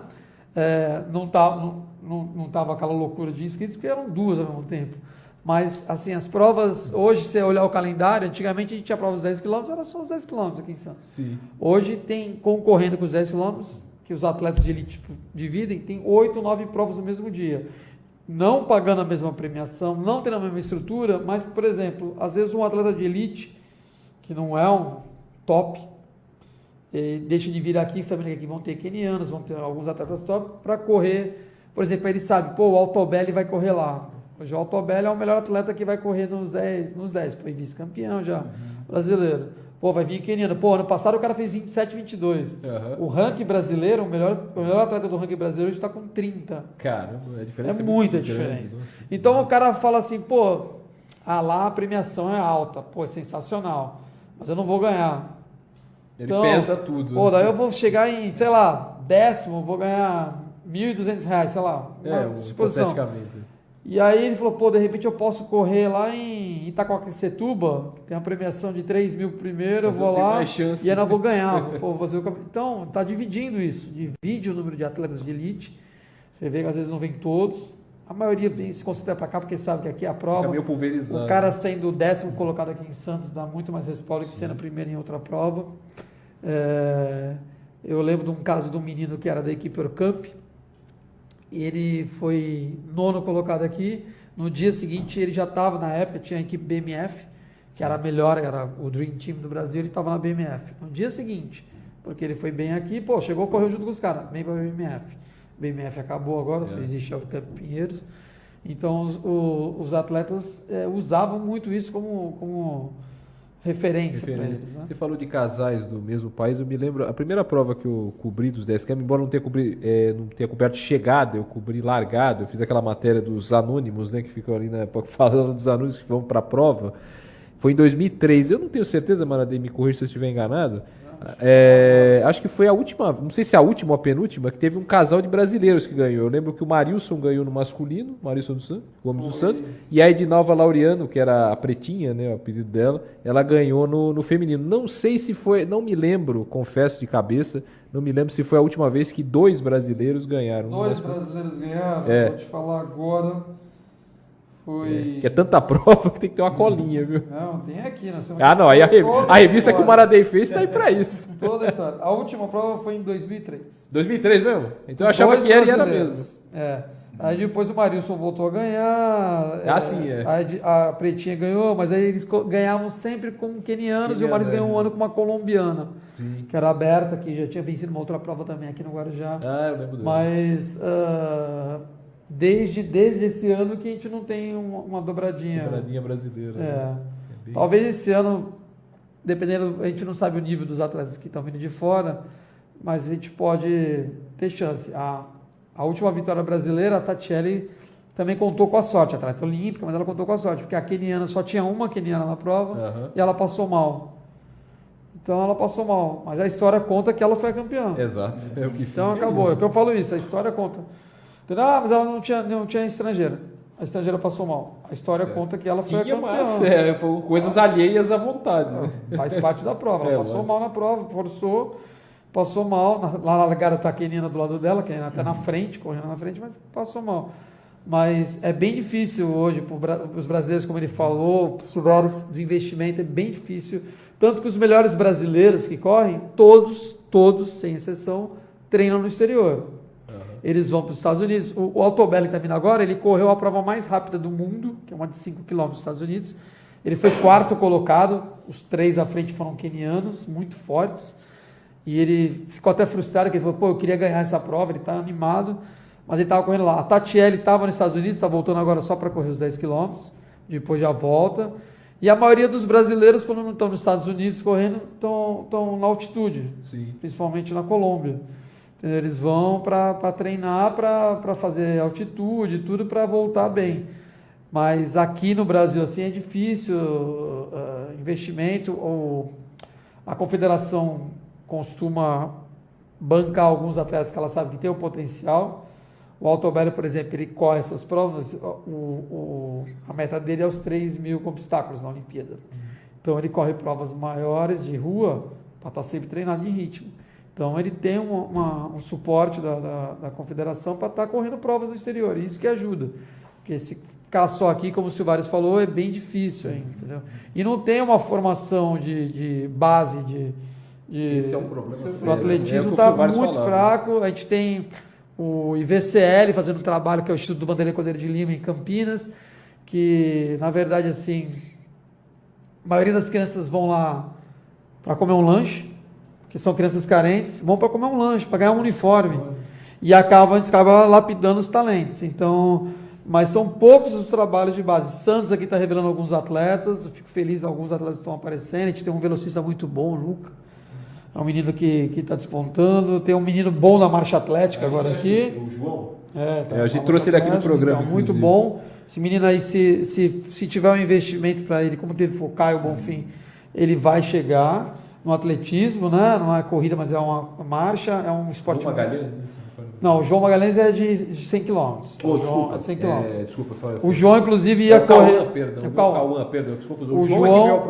Não estava aquela loucura de inscritos, porque eram 2 ao mesmo tempo. Mas, assim, as provas, hoje, se você olhar o calendário, antigamente a gente tinha prova dos 10 km, era só os 10 km aqui em Santos. Sim. Hoje tem, concorrendo com os 10 km, que os atletas de elite dividem, tem 8, 9 provas no mesmo dia. Não pagando a mesma premiação, não tendo a mesma estrutura, mas, por exemplo, às vezes um atleta de elite, que não é um top, deixa de vir aqui, sabendo que aqui vão ter quenianos, vão ter alguns atletas top, para correr. Por exemplo, ele sabe, o Altobelli vai correr lá. Hoje o Altobelli é o melhor atleta que vai correr nos 10, foi vice-campeão já, brasileiro. Vai vir queniano. Ano passado o cara fez 27, 22. O ranking brasileiro, o melhor atleta do ranking brasileiro hoje está com 30. Caramba, a diferença é muita diferença. Então o cara fala assim, lá a premiação é alta, é sensacional, mas eu não vou ganhar. Ele pensa tudo. Daí eu vou chegar em, sei lá, 10º, vou ganhar R$1.200, sei lá, uma suposição. E aí ele falou, de repente eu posso correr lá em Itacoaquecetuba, que tem uma premiação de 3 mil primeiro, eu vou lá e ainda vou ganhar. Vou fazer o caminho. Então, está dividindo isso, divide o número de atletas de elite. Você vê que às vezes não vem todos, a maioria se concentra para cá porque sabe que aqui é a prova. O cara sendo o 10º colocado aqui em Santos dá muito mais respaldo que sendo primeiro em outra prova. Eu lembro de um caso de um menino que era da equipe Eurocamp, ele foi 9º colocado aqui, no dia seguinte ele já estava, na época tinha a equipe BMF, que era a melhor, era o Dream Team do Brasil, ele estava na BMF. No dia seguinte, porque ele foi bem aqui, chegou, correu junto com os caras, bem para a BMF. BMF acabou agora, só existe o Campo Pinheiros. Então os atletas usavam muito isso como referência para eles. Né? Você falou de casais do mesmo país, eu me lembro, a primeira prova que eu cobri dos 10 km, embora não tenha coberto chegada, eu cobri largada, eu fiz aquela matéria dos anônimos, né, que ficam ali falando dos anônimos que vão para a prova, Foi em 2003. Eu não tenho certeza, Maradei, me corrija se eu estiver enganado. Acho que foi a última, não sei se a última ou a penúltima, que teve um casal de brasileiros que ganhou. Eu lembro que o Marilson ganhou no masculino, Marilson Gomes dos Santos, e a Edinalva Laureano, que era a pretinha, né, o apelido dela, ela ganhou no feminino. Não sei se foi, não me lembro, confesso de cabeça, não me lembro se foi a última vez que 2 brasileiros ganharam. 2 brasileiros ganharam, vou te falar agora. Foi... Que é tanta prova que tem que ter uma colinha, viu? Não, tem aqui. Nós temos Não, aí a revista história. que o Maradei fez tá aí pra isso. Toda a história. A última prova foi em 2003. 2003 mesmo? Então eu achava que era mesmo. Aí depois o Marilson voltou a ganhar. Sim. A Pretinha ganhou, mas aí eles ganhavam sempre com quenianos e o Marilson ganhou um ano com uma colombiana, que era aberta, que já tinha vencido uma outra prova também aqui no Guarujá. Eu lembro dele. Mas desde esse ano que a gente não tem uma dobradinha. Dobradinha brasileira. Talvez esse ano, dependendo, a gente não sabe o nível dos atletas que estão vindo de fora, mas a gente pode ter chance. A última vitória brasileira, a Tatiele também contou com a sorte, atleta olímpica, mas ela contou com a sorte, porque a queniana só tinha uma queniana na prova e ela passou mal. Então ela passou mal, mas a história conta que ela foi a campeã. Exato. Então acabou. Eu falo isso, a história conta. Mas ela não tinha estrangeira. A estrangeira passou mal. A história conta que ela foi a campeã. Mas foram coisas alheias à vontade. Né? Faz parte da prova. Ela passou mal na prova, forçou, passou mal. Lá na largada tá a queniana do lado dela, que é até na frente, correndo na frente, mas passou mal. Mas é bem difícil hoje para os brasileiros, como ele falou, os de investimento, é bem difícil. Tanto que os melhores brasileiros que correm, todos, sem exceção, treinam no exterior. Eles vão para os Estados Unidos. O Altobelli que está vindo agora, ele correu a prova mais rápida do mundo, que é uma de 5 km nos Estados Unidos. Ele foi 4º colocado, os 3 à frente foram quenianos, muito fortes. E ele ficou até frustrado, porque ele falou, eu queria ganhar essa prova, ele está animado, mas ele estava correndo lá. A Tatiele estava nos Estados Unidos, está voltando agora só para correr os 10 km, depois já volta. E a maioria dos brasileiros, quando não estão nos Estados Unidos correndo, estão na altitude, principalmente na Colômbia. Eles vão para treinar, para fazer altitude, tudo para voltar bem. Mas aqui no Brasil assim é difícil, investimento, ou a confederação costuma bancar alguns atletas que ela sabe que tem o potencial. O Altobelli, por exemplo, ele corre essas provas, a meta dele é os 3.000 com obstáculos na Olimpíada. Então ele corre provas maiores de rua para estar sempre treinado em ritmo. Então ele tem um suporte da confederação para estar correndo provas no exterior, e isso que ajuda. Porque se ficar só aqui, como o Silvares falou, é bem difícil ainda, entendeu? E não tem uma formação de base Esse é um problema. O atletismo está muito fraco. A gente tem o IVCL fazendo um trabalho, que é o Instituto do Vanderlei Cordeiro de Lima, em Campinas, que, na verdade, assim, a maioria das crianças vão lá para comer um lanche, que são crianças carentes, vão para comer um lanche, para ganhar um uniforme, e a gente acaba lapidando os talentos. Então, mas são poucos os trabalhos de base. Santos aqui está revelando alguns atletas, eu fico feliz, alguns atletas estão aparecendo. A gente tem um velocista muito bom, o Luca, é um menino que está despontando. Tem um menino bom na marcha atlética agora aqui. O João. A gente trouxe ele aqui no programa. Então, muito bom. Esse menino aí, se tiver um investimento para ele, como teve o Caio Bonfim, ele vai chegar no atletismo, né? Não é corrida, mas é uma marcha, é um esporte. João Magalhães? Não, o João Magalhães é de 100 km. Desculpa. 100 km. Desculpa, o João, inclusive, ia correr.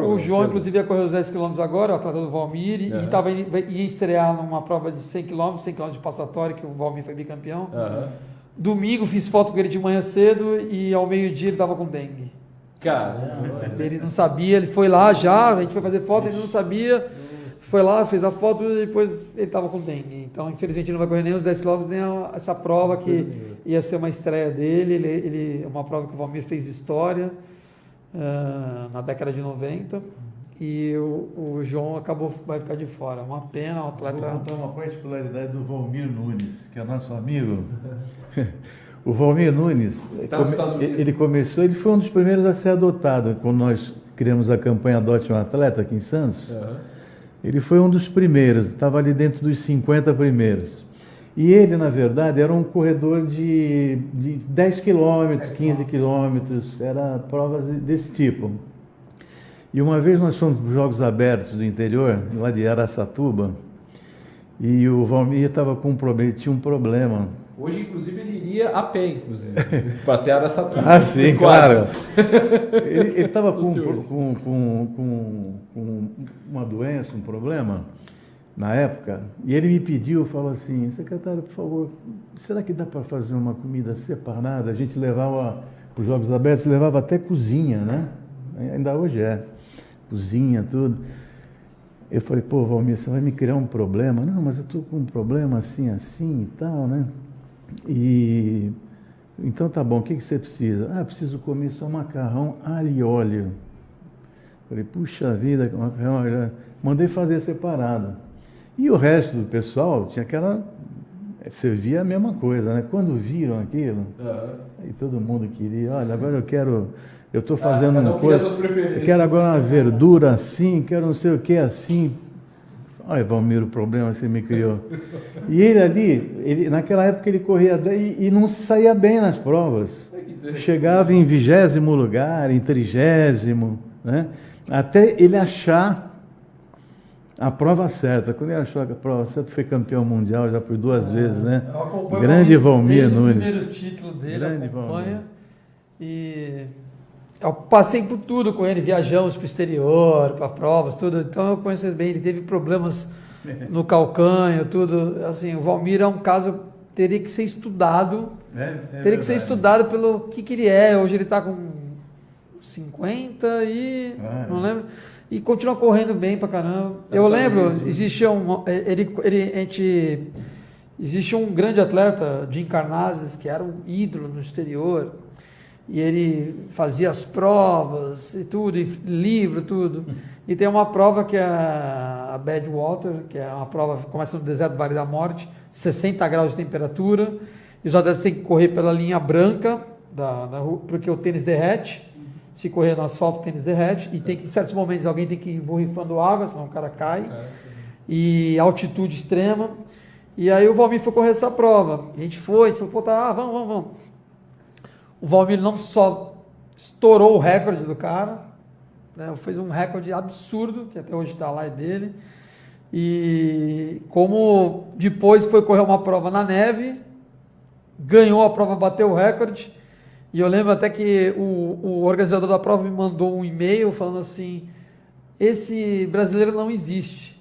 O João, inclusive, ia correr os 10 km agora, o atleta do Valmir, e ia estrear numa prova de 100 km de passatório, que o Valmir foi bicampeão. Domingo fiz foto com ele de manhã cedo e ao meio-dia ele estava com dengue. Caramba. Ele não sabia, ele foi lá já, a gente foi fazer foto, ele não sabia. Foi lá, fez a foto e depois ele estava com dengue. Então, infelizmente, ele não vai correr nem os 10 km, nem essa prova que ia ser uma estreia dele. Uma prova que o Valmir fez história na década de 90. E o João vai ficar de fora. Uma pena, um atleta. Vou contar uma particularidade do Valmir Nunes, que é nosso amigo. O Valmir Nunes, ele foi um dos primeiros a ser adotado. Quando nós criamos a campanha Adote um Atleta aqui em Santos. Ele foi um dos primeiros, estava ali dentro dos 50 primeiros. E ele, na verdade, era um corredor de 10 quilômetros, 15 quilômetros, era provas desse tipo. E uma vez nós fomos para os Jogos Abertos do interior, lá de Araçatuba, e o Valmir estava com um problema, ele tinha um problema. Hoje, inclusive, ele iria a pé, inclusive, para até Araçatuba. Ah, sim, claro. Ele estava Sou senhor. com uma doença, um problema, na época, e ele me pediu, falou assim, secretário, por favor, será que dá para fazer uma comida separada? A gente levava, para os Jogos Abertos, levava até cozinha, né? Ainda hoje é. Cozinha, tudo. Eu falei, pô, Valmir, você vai me criar um problema? Não, mas eu estou com um problema assim, assim e tal, né? E então tá bom, o que você precisa? Ah, preciso comer só macarrão alho e óleo. Falei, puxa vida, macarrão alho e óleo. Mandei fazer separado. E o resto do pessoal tinha aquela. Servia a mesma coisa, né? Quando viram aquilo, aí todo mundo queria, olha, agora eu estou fazendo cada uma um queria coisa. suas preferências. Eu quero agora uma verdura assim, quero não sei o que assim. Olha, Valmir, o problema que você me criou. E ele ali, naquela época ele corria e não se saía bem nas provas. Chegava em 20º lugar, em 30º, né? Até ele achar a prova certa. Quando ele achou a prova certa, foi campeão mundial já por 2 vezes, né? Eu acompanho Grande Valmir desde Nunes. o primeiro título dele, Grande acompanha. Valmir. E eu passei por tudo com ele, viajamos para o exterior, para provas, tudo. Então eu conheço ele bem. Ele teve problemas no calcanho, tudo. Assim, o Valmir é um caso teria que ser estudado. Teria que ser estudado pelo que ele é. Hoje ele está com 50 e não lembro. E continua correndo bem pra caramba. Eu lembro, existia um grande atleta, Jim Carnazes, que era um ídolo no exterior. E ele fazia as provas e tudo, e livro, tudo. E tem uma prova que é a Badwater, que é uma prova que começa no deserto do Vale da Morte, 60 graus de temperatura. E os atletas têm que correr pela linha branca da rua, porque o tênis derrete. Se correr no asfalto, o tênis derrete. E tem que, em certos momentos, alguém tem que ir borrifando água, senão o cara cai. E altitude extrema. E aí o Valmir foi correr essa prova. A gente falou, pô, tá, vamos. O Valmir não só estourou o recorde do cara, né, fez um recorde absurdo, que até hoje está lá, é dele. E como depois foi correr uma prova na neve, ganhou a prova, bateu o recorde. E eu lembro até que o organizador da prova me mandou um e-mail falando assim, esse brasileiro não existe.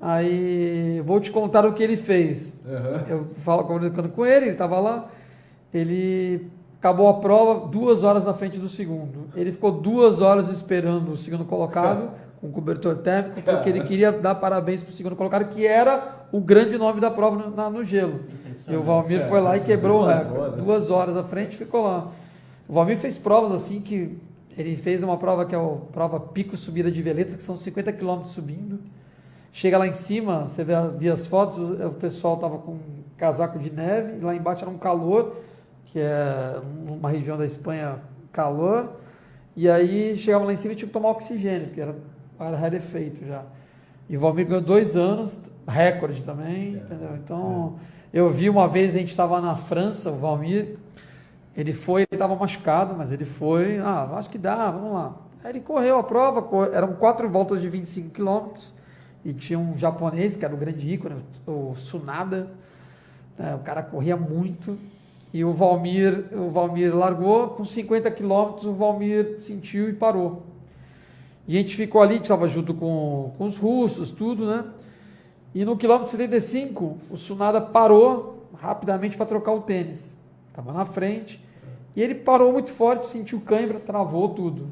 Aí vou te contar o que ele fez. Eu falo comunicando com ele estava lá, ele acabou a prova 2 horas na frente do segundo. Ele ficou 2 horas esperando o segundo colocado, com cobertor térmico, porque ele queria dar parabéns para o segundo colocado, que era o grande nome da prova no gelo. E o Valmir foi lá e quebrou o recorde. 2 horas à frente, ficou lá. O Valmir fez provas assim que... Ele fez uma prova que é a prova Pico Subida de Veleta, que são 50 km subindo. Chega lá em cima, você vê as fotos, o pessoal estava com um casaco de neve, e lá embaixo era um calor, que é uma região da Espanha, calor. E aí chegava lá em cima e tinha que tomar oxigênio, porque era rarefeito já. E o Valmir ganhou 2 anos, recorde também, entendeu? Então... Eu vi uma vez, a gente estava na França, o Valmir, ele estava machucado, mas ele foi, acho que dá, vamos lá. Aí ele correu a prova, eram 4 voltas de 25 quilômetros, e tinha um japonês, que era o grande ícone, o Tsunada, né, o cara corria muito, e o Valmir largou, com 50 quilômetros, o Valmir sentiu e parou. E a gente ficou ali, a gente estava junto com os russos, tudo, né? E no quilômetro 75, o Tsunada parou rapidamente para trocar o tênis. Estava na frente. E ele parou muito forte, sentiu cãibra, travou tudo.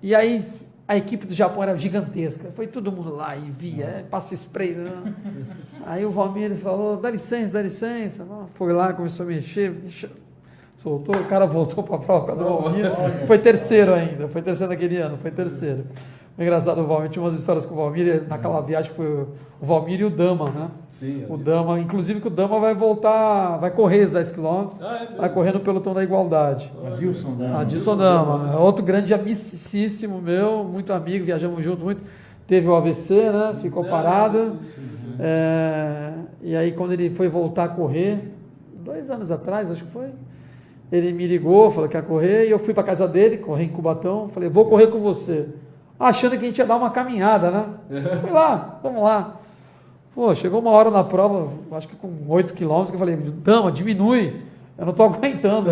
E aí a equipe do Japão era gigantesca. Foi todo mundo lá e via, passa spray. Né? Aí o Valmir falou, dá licença. Foi lá, começou a mexer, soltou, o cara voltou para a prova do Valmir. Foi terceiro ainda, foi terceiro naquele ano, foi terceiro. Engraçado, o Valmir tinha umas histórias com o Valmir, naquela viagem foi o Valmir e o Dama, né? Sim, o Dama, inclusive que o Dama vai voltar, vai correr os 10 quilômetros, vai correr no pelotão da igualdade. Adilson Dama, outro grande amicíssimo meu, muito amigo, viajamos juntos muito, teve o AVC, né? Ficou parado, e aí quando ele foi voltar a correr, 2 anos atrás, acho que foi, ele me ligou, falou que ia correr, e eu fui para casa dele, correr em Cubatão, falei, vou correr com você. achando que a gente ia dar uma caminhada, né? Fui lá, vamos lá. Pô, chegou uma hora na prova, acho que com 8 quilômetros, que eu falei, Dama, diminui, eu não estou aguentando.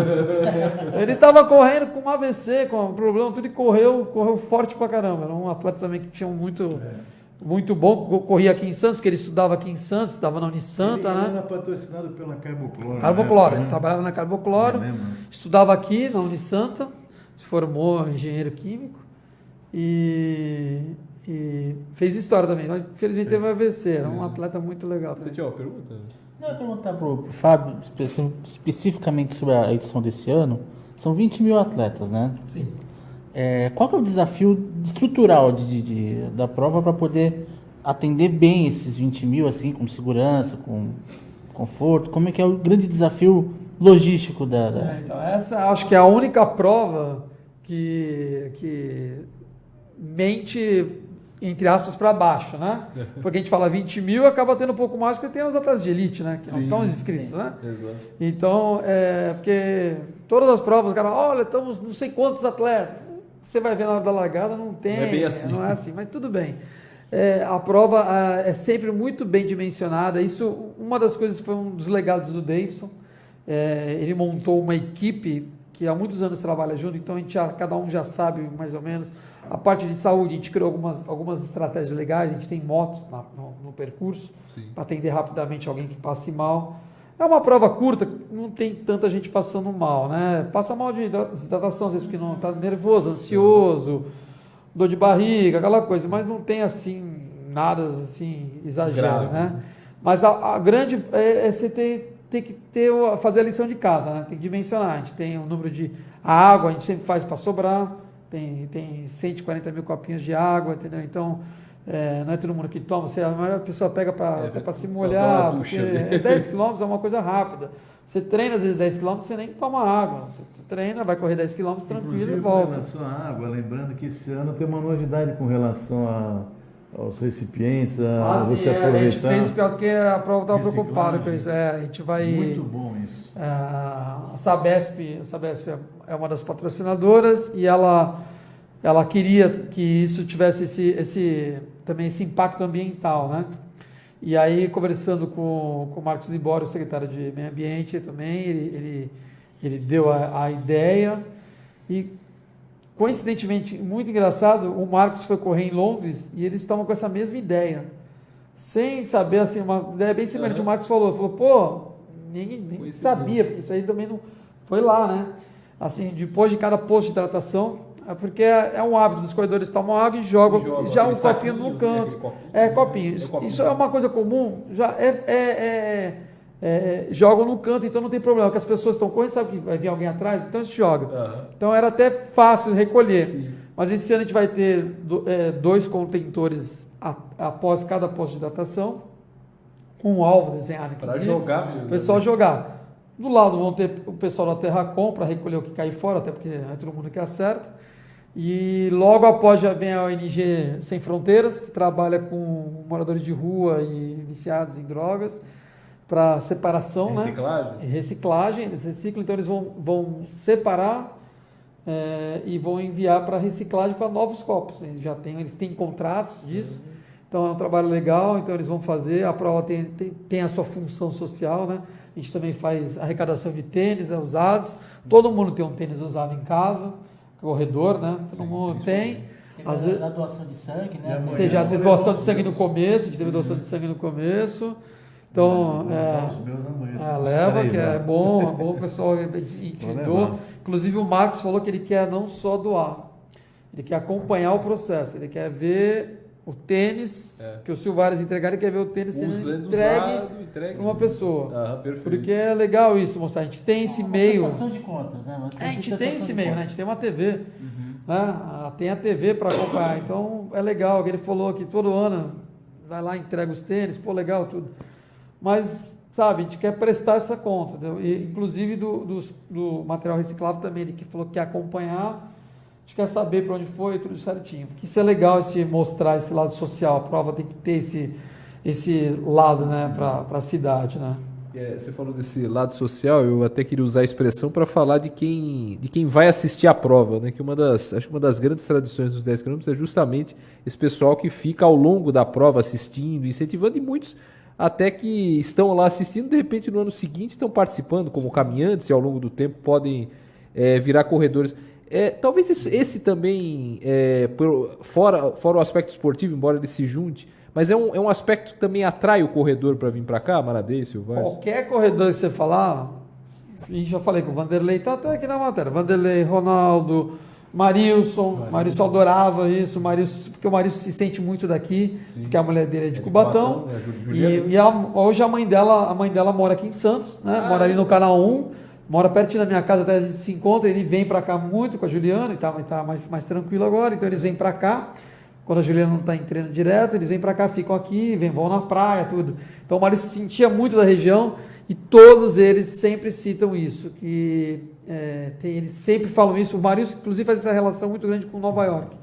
Ele estava correndo com um AVC, com um problema, tudo, e correu forte pra caramba. Era um atleta também que tinha muito bom, corria aqui em Santos, porque ele estudava aqui em Santos, estudava na Unisanta, Ele né? era patrocinado pela Carbocloro. Carbocloro, né? ele trabalhava na Carbocloro, É mesmo? estudava aqui na Unisanta, se formou engenheiro químico e fez história também. Mas, infelizmente teve um AVC, era um atleta muito legal Você também. tinha uma pergunta? Não, eu ia perguntar pro Fábio, especificamente sobre a edição desse ano, são 20 mil atletas, né? Sim. Qual que é o desafio estrutural da prova para poder atender bem esses 20 mil, assim, com segurança, com conforto? Como é que é o grande desafio logístico Então, essa acho que é a única prova que mente, entre aspas, para baixo, né? Porque a gente fala 20 mil, acaba tendo um pouco mais, porque tem os atletas de elite, né? Que não estão inscritos, né? Exato. Então, porque todas as provas, o cara, olha, estamos não sei quantos atletas. Você vai ver na hora da largada, não tem, Não é bem assim. não é assim, mas tudo bem. A prova é sempre muito bem dimensionada. Isso, uma das coisas que foi um dos legados do Davidson. Ele montou uma equipe que há muitos anos trabalha junto, então cada um já sabe mais ou menos. A parte de saúde, a gente criou algumas estratégias legais, a gente tem motos no percurso para atender rapidamente alguém que passe mal. É uma prova curta, não tem tanta gente passando mal, né? Passa mal de hidratação, às vezes porque não está nervoso, ansioso, dor de barriga, aquela coisa, mas não tem assim, nada assim, exagero, Grave, né? Mas a grande você tem que fazer a lição de casa, né? Tem que dimensionar. A gente tem o número de água, a gente sempre faz para sobrar, tem 140 mil copinhos de água, entendeu? Então, não é todo mundo que toma, a maioria da pessoa pega para se molhar, porque 10 km é uma coisa rápida. Você treina às vezes 10 km, você nem toma água. Você treina, vai correr 10 km tranquilo Inclusive, e volta. com relação à água, lembrando que esse ano tem uma novidade com relação aos recipientes, você A aproveitar. gente fez porque a prova estava Reciclagem. preocupada com isso. A gente vai... Muito bom isso. A Sabesp é uma das patrocinadoras e ela queria que isso tivesse também esse impacto ambiental, né? E aí, conversando com o Marcos Libório, secretário de Meio Ambiente também, ele deu a ideia e, coincidentemente, muito engraçado, o Marcos foi correr em Londres e eles estavam com essa mesma ideia, sem saber, assim, uma ideia bem semelhante. O Marcos falou, pô, ninguém sabia, porque isso aí também não foi lá, né? Assim, depois de cada posto de hidratação, porque é um hábito dos corredores, tomam água e jogam já um copinho no canto. Copinho. Isso é uma coisa comum, já jogam no canto, então não tem problema, porque as pessoas estão correndo, sabe que vai vir alguém atrás, então eles jogam. Então era até fácil recolher. Sim. Mas esse ano a gente vai ter 2 contentores após cada posto de hidratação, com um alvo desenhado, inclusive. Para jogar mesmo. O pessoal jogar. Do lado vão ter o pessoal da Terracom para recolher o que cair fora, até porque é todo mundo que acerta. E logo após já vem a ONG Sem Fronteiras, que trabalha com moradores de rua e viciados em drogas, para separação, reciclagem. Né? Reciclagem, eles reciclam, então eles vão separar e vão enviar para reciclagem para novos copos. Eles têm contratos disso, então é um trabalho legal, então eles vão fazer, a prova tem a sua função social, né? A gente também faz arrecadação de tênis usados, todo mundo tem um tênis usado em casa, corredor, né? Todo mundo tem. Às vezes, a doação de sangue, né? Já teve doação de sangue no começo, a gente teve doação de sangue no começo. Então, leva, que é bom, o pessoal doa. Inclusive o Marcos falou que ele quer não só doar, ele quer acompanhar o processo, ele quer ver o tênis que o Silvares entregar, ele quer ver o tênis sendo entregue para uma pessoa. Porque é legal isso, mostrar. A gente tem esse meio. De contas, né? A gente tem esse meio, né? A gente tem uma TV. Né? Tem a TV para acompanhar. Então é legal. Ele falou que todo ano vai lá, entrega os tênis, pô, legal, tudo. Mas, sabe, a gente quer prestar essa conta. E, inclusive do material reciclável também, ele que falou que quer acompanhar. A gente quer saber para onde foi, tudo certinho. Porque isso é legal, mostrar esse lado social. A prova tem que ter esse lado, né, para a cidade, né? Você falou desse lado social, eu até queria usar a expressão para falar de quem vai assistir a prova, né? Que acho que uma das grandes tradições dos 10 km é justamente esse pessoal que fica ao longo da prova assistindo, incentivando, e muitos até que estão lá assistindo, de repente no ano seguinte estão participando como caminhantes e ao longo do tempo podem virar corredores. Talvez esse também, fora o aspecto esportivo, embora ele se junte, mas é um aspecto que também atrai o corredor para vir para cá, Maradei, Silvais? Qualquer corredor que você falar, a gente já falei com o Vanderlei, tá até aqui na matéria, Vanderlei, Ronaldo, Marilson adorava isso, porque o Marilson se sente muito daqui, porque a mulher dele é de Cubatão, hoje a mãe dela mora aqui em Santos, né? Mora ali no Canal 1, mora pertinho da minha casa, até a gente se encontra, ele vem para cá muito com a Juliana, e tá mais tranquilo agora, então eles vêm para cá. Quando a Juliana não está em treino direto, eles vêm para cá, ficam aqui, vão na praia, tudo. Então o Maurício sentia muito da região e todos eles sempre citam isso, que eles sempre falam isso. O Maurício, inclusive, faz essa relação muito grande com Nova York,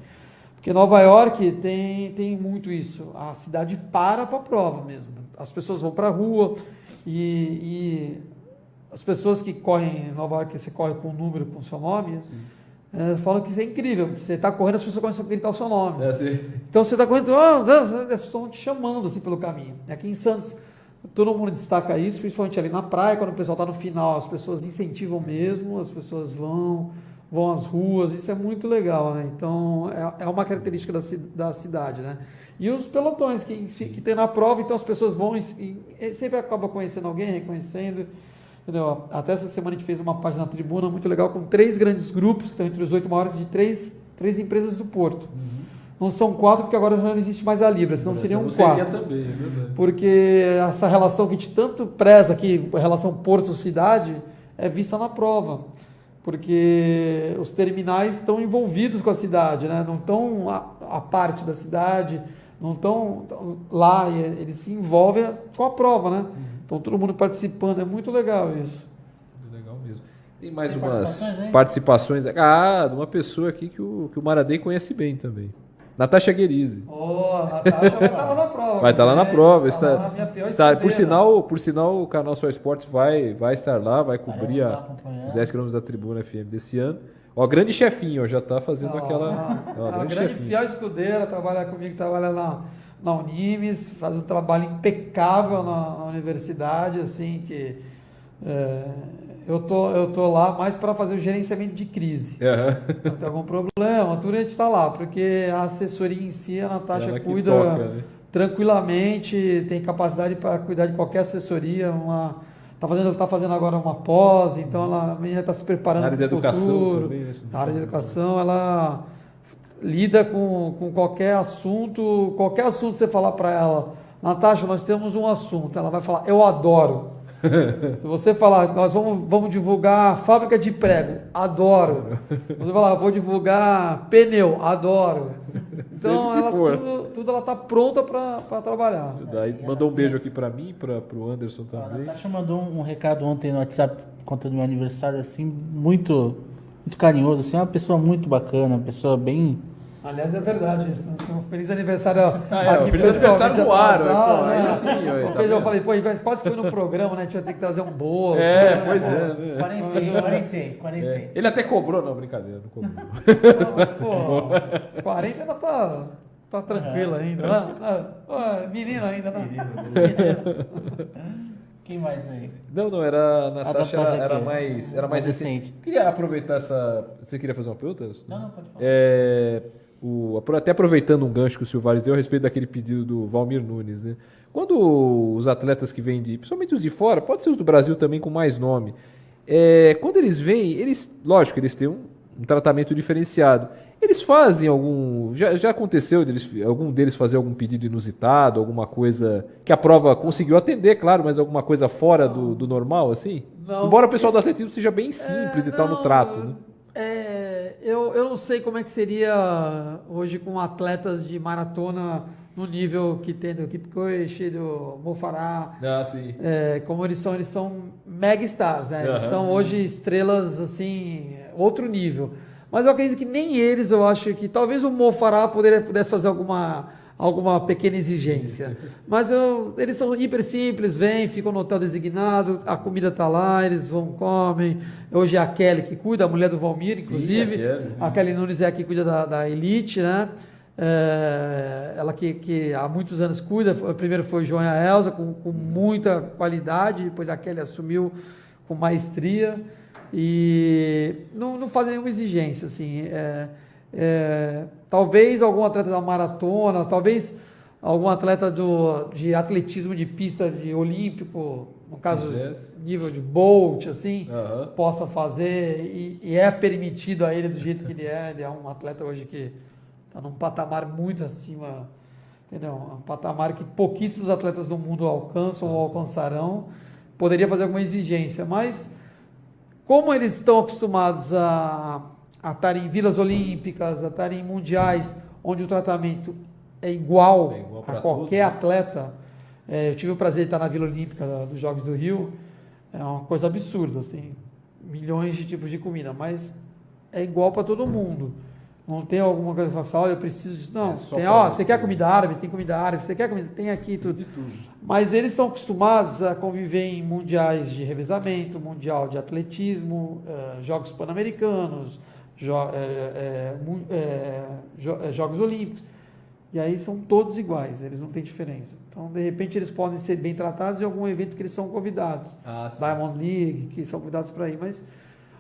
porque Nova York tem muito isso. A cidade para a prova mesmo. As pessoas vão para a rua e as pessoas que correm em Nova York, você corre com um número, com o seu nome... falam que isso é incrível. Você está correndo, as pessoas começam a gritar o seu nome. Então você está correndo, as pessoas estão te chamando assim pelo caminho. Aqui em Santos, todo mundo destaca isso, principalmente ali na praia, quando o pessoal está no final, as pessoas incentivam mesmo, as pessoas vão às ruas, isso é muito legal, né? Então é uma característica da cidade, né? E os pelotões que tem na prova, então as pessoas vão e sempre acabam conhecendo alguém, reconhecendo. Entendeu? Até essa semana a gente fez uma página na Tribuna muito legal com 3 grandes grupos que estão entre os 8 maiores de 3 empresas do Porto. Não são 4 porque agora já não existe mais a Libra, senão seriam 4. Seria também, é verdade. Porque essa relação que a gente tanto preza aqui, a relação Porto-cidade, é vista na prova. Porque os terminais estão envolvidos com a cidade, né? Não estão a parte da cidade, não estão lá, e eles se envolvem com a prova, né? Então todo mundo participando, é muito legal isso. Muito legal mesmo. Tem mais umas participações de uma pessoa aqui que o Maradei conhece bem também. Natasha Guerizzi. A Natasha vai estar lá na prova. Vai estar lá na prova. Por Por sinal, o canal Só Esportes vai estar lá, vai cobrir os 10 km da Tribuna FM desse ano. Grande chefinho, já está fazendo aquela... A grande fiel escudeira, trabalha comigo, trabalha na Unimes, faz um trabalho impecável na universidade, assim, que eu tô lá mais para fazer o gerenciamento de crise. Não tem algum problema, tudo a gente está lá, porque a assessoria em si, a Natasha cuida tranquilamente, tem capacidade para cuidar de qualquer assessoria, tá fazendo agora uma pós, então a menina está se preparando para o futuro. Também, na área de educação, ela lida com qualquer assunto você falar para ela, Natasha, nós temos um assunto, ela vai falar, eu adoro. Se você falar, nós vamos divulgar fábrica de prego, adoro. Você falar, vou divulgar pneu, adoro. Então tudo ela está pronta para trabalhar. Daí mandou um beijo aqui para mim, para o Anderson também. A Natasha mandou um recado ontem no WhatsApp, contando meu aniversário, assim, muito carinhoso, assim, uma pessoa muito bacana, uma pessoa bem... Aliás, é verdade isso. Um feliz aniversário aqui, feliz aniversário no ar. Eu falei, quase foi no programa, né? A gente vai ter que trazer um bolo. Pois é. 40. Ele até cobrou, não, brincadeira, não cobrou. Mas, 40 ainda tá tranquilo ainda. Menino ainda, né? Quem mais aí? Não, era a Natasha, era mais recente. Queria aproveitar essa... Você queria fazer uma pergunta? Não, pode falar. Até aproveitando um gancho que o Silvares deu a respeito daquele pedido do Valmir Nunes, né? Quando os atletas que vêm principalmente os de fora, pode ser os do Brasil também com mais nome, quando eles vêm, lógico, eles têm um tratamento diferenciado. Eles fazem já aconteceu algum deles fazer algum pedido inusitado, alguma coisa que a prova conseguiu atender, claro, mas alguma coisa fora do normal, assim? Não. Embora o pessoal do atletismo seja bem simples e tal no trato, né? Eu não sei como é que seria hoje com atletas de maratona no nível que tem do Kipkoech, do Mofará. Sim. Como eles são mega stars, né? Eles são hoje estrelas, assim, outro nível. Mas eu acredito que nem eles, eu acho que talvez o Mofará pudesse fazer alguma pequena exigência. Mas eles são hiper simples, vêm, ficam no hotel designado, a comida está lá, eles vão, comem. Hoje é a Kelly que cuida, a mulher do Valmir, inclusive. Sim, a Kelly Nunes é a que cuida da Elite, né? Ela que há muitos anos cuida. Primeiro foi o João e a Elza, com muita qualidade, depois a Kelly assumiu com maestria e não fazem nenhuma exigência, assim. Talvez algum atleta da maratona, talvez algum atleta de atletismo de pista de olímpico, no caso nível de Bolt, assim, possa fazer e é permitido a ele do jeito que ele é um atleta hoje que está num patamar muito acima, entendeu? Um patamar que pouquíssimos atletas do mundo alcançam ou alcançarão. Poderia fazer alguma exigência, mas como eles estão acostumados a estar em vilas olímpicas, a estar em mundiais, onde o tratamento é igual a qualquer atleta. Eu tive o prazer de estar na Vila Olímpica dos Jogos do Rio, é uma coisa absurda, tem milhões de tipos de comida, mas é igual para todo mundo. Não tem alguma coisa que você fala, olha, eu preciso disso. Não, você quer comida árabe? Tem comida árabe. Você quer comida? Tem aqui tudo. Mas eles estão acostumados a conviver em mundiais de revezamento, mundial de atletismo, Jogos Pan-Americanos, Jogos Olímpicos. E aí são todos iguais, eles não têm diferença. Então, de repente, eles podem ser bem tratados em algum evento que eles são convidados. Diamond League, que são convidados para ir, mas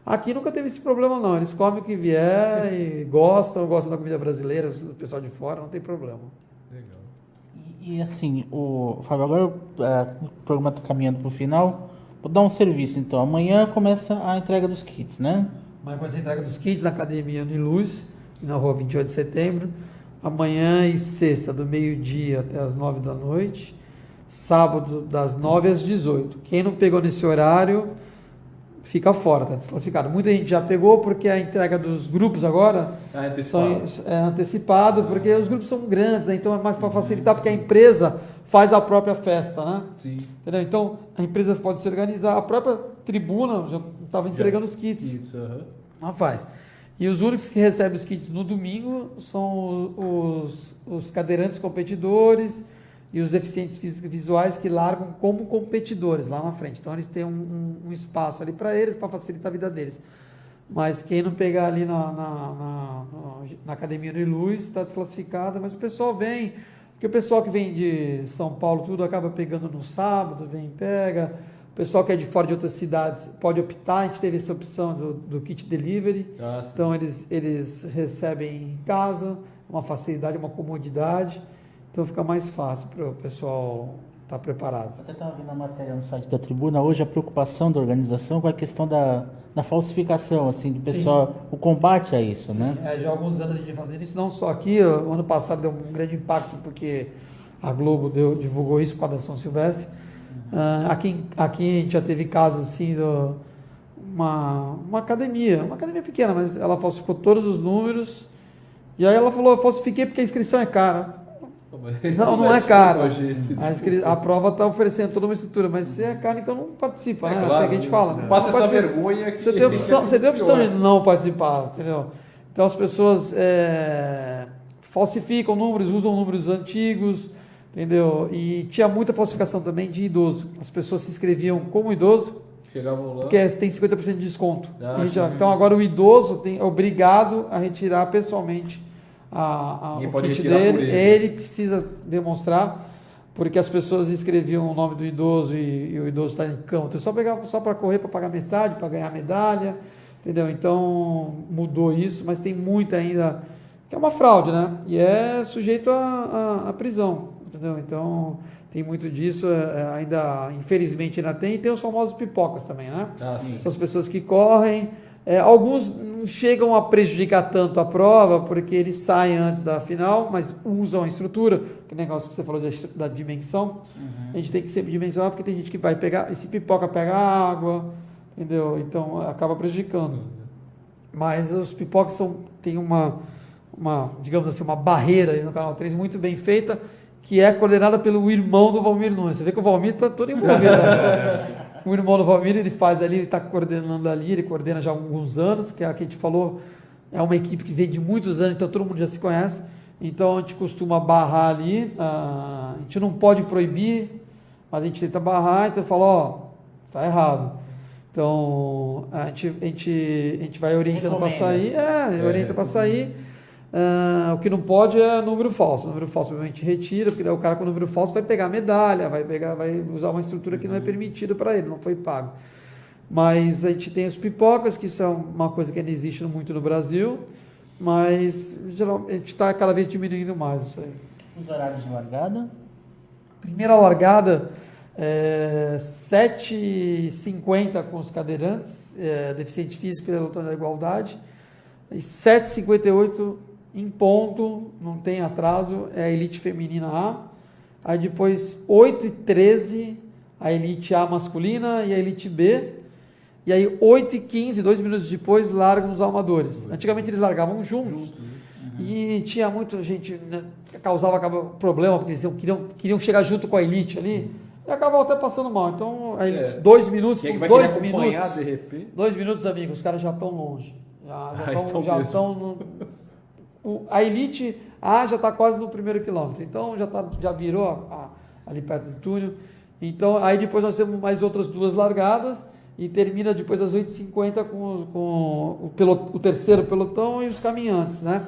aqui nunca teve esse problema, não. Eles comem o que vier e gostam da comida brasileira, o pessoal de fora, não tem problema. Legal. E assim, Fábio, agora o programa está caminhando para o final. Vou dar um serviço, então. Amanhã começa a entrega dos kits, né? Amanhã começa a entrega dos kits na Academia Uniluz, na rua 28 de setembro. Amanhã e sexta, do meio-dia até as 9 da noite. Sábado, das 9 às 18. Quem não pegou nesse horário, fica fora, está desclassificado. Muita gente já pegou porque a entrega dos grupos agora é antecipado, porque os grupos são grandes, né? Então é mais para facilitar, porque a empresa faz a própria festa, né? Sim. Entendeu? Então a empresa pode se organizar, a própria tribuna já estava entregando os kits. Não faz. E os únicos que recebem os kits no domingo são os cadeirantes competidores e os deficientes visuais que largam como competidores lá na frente. Então eles têm um espaço ali para eles, para facilitar a vida deles. Mas quem não pegar ali na Academia de Luz está desclassificado, mas o pessoal vem, porque o pessoal que vem de São Paulo tudo acaba pegando no sábado, vem e pega. O pessoal que é de fora de outras cidades pode optar, a gente teve essa opção do kit delivery, então eles recebem em casa, uma facilidade, uma comodidade, então fica mais fácil para o pessoal estar preparado. Até estava vendo a matéria no site da Tribuna, hoje a preocupação da organização com a questão da falsificação, assim, do pessoal, o combate a isso, né? Já há alguns anos a gente vem fazendo isso, não só aqui, o ano passado deu um grande impacto porque a Globo divulgou isso com a da São Silvestre. Aqui a gente já teve casos assim, uma academia pequena, mas ela falsificou todos os números, e aí ela falou, eu falsifiquei porque a inscrição é cara. Não é cara. A prova está oferecendo toda uma estrutura, mas se é cara, então não participa, né? Claro, assim é que a gente fala. Não passa essa vergonha que você tem opção de não participar, entendeu? Então as pessoas falsificam números, usam números antigos, entendeu? E tinha muita falsificação também de idoso. As pessoas se inscreviam como idoso, porque tem 50% de desconto. Então agora o idoso é obrigado a retirar pessoalmente o kit dele. Ele precisa demonstrar, porque as pessoas escreviam o nome do idoso e o idoso está em cama. Então só para correr, para pagar metade, para ganhar medalha, entendeu? Então mudou isso, mas tem muita ainda que é uma fraude, né? E é sujeito a prisão. Entendeu? Então, tem muito disso, ainda, infelizmente, ainda tem. E tem os famosos pipocas também, né? São as pessoas que correm. Alguns não chegam a prejudicar tanto a prova, porque eles saem antes da final, mas usam a estrutura, que negócio que você falou da dimensão. A gente tem que sempre dimensionar, porque tem gente que vai pegar, esse pipoca pega água, entendeu? Então, acaba prejudicando. Mas os pipocas têm uma, digamos assim, uma barreira aí no Canal 3 muito bem feita, que é coordenada pelo irmão do Valmir Nunes. Você vê que o Valmir está todo envolvido. O irmão do Valmir, ele faz ali, ele está coordenando ali, ele coordena já há alguns anos, que é a que a gente falou, é uma equipe que vem de muitos anos, então todo mundo já se conhece. Então a gente costuma barrar ali, a gente não pode proibir, mas a gente tenta barrar, então fala, ó, tá errado. Então a gente vai orientando para sair, orienta para sair. O que não pode é número falso. O número falso obviamente retira, porque daí o cara com número falso vai pegar medalha, vai usar uma estrutura que não é permitida para ele, não foi pago. Mas a gente tem os pipocas, que isso é uma coisa que ainda existe muito no Brasil, mas geralmente a gente está cada vez diminuindo mais isso aí. Os horários de largada? Primeira largada, 7h50 com os cadeirantes, deficiente físico pela luta da igualdade, e 7h58 em ponto, não tem atraso, é a elite feminina A. Aí depois 8h13 a elite A masculina e a elite B. E aí 8h15, 2 minutos depois, largam os amadores. Antigamente eles largavam juntos. E tinha muita gente, né, que causava problema, porque eles queriam chegar junto com a elite ali. E acabavam até passando mal. Então, a elite, 2 minutos, Quem com vai 2 querer acompanhar, minutos. de repente? 2 minutos, amigos, os caras já estão longe. Então Já mesmo. estão a elite A já está quase no primeiro quilômetro. Então já virou ali perto do túnel. Então aí depois nós temos mais outras 2 largadas e termina depois às 8h50 com o terceiro pelotão e os caminhantes, né?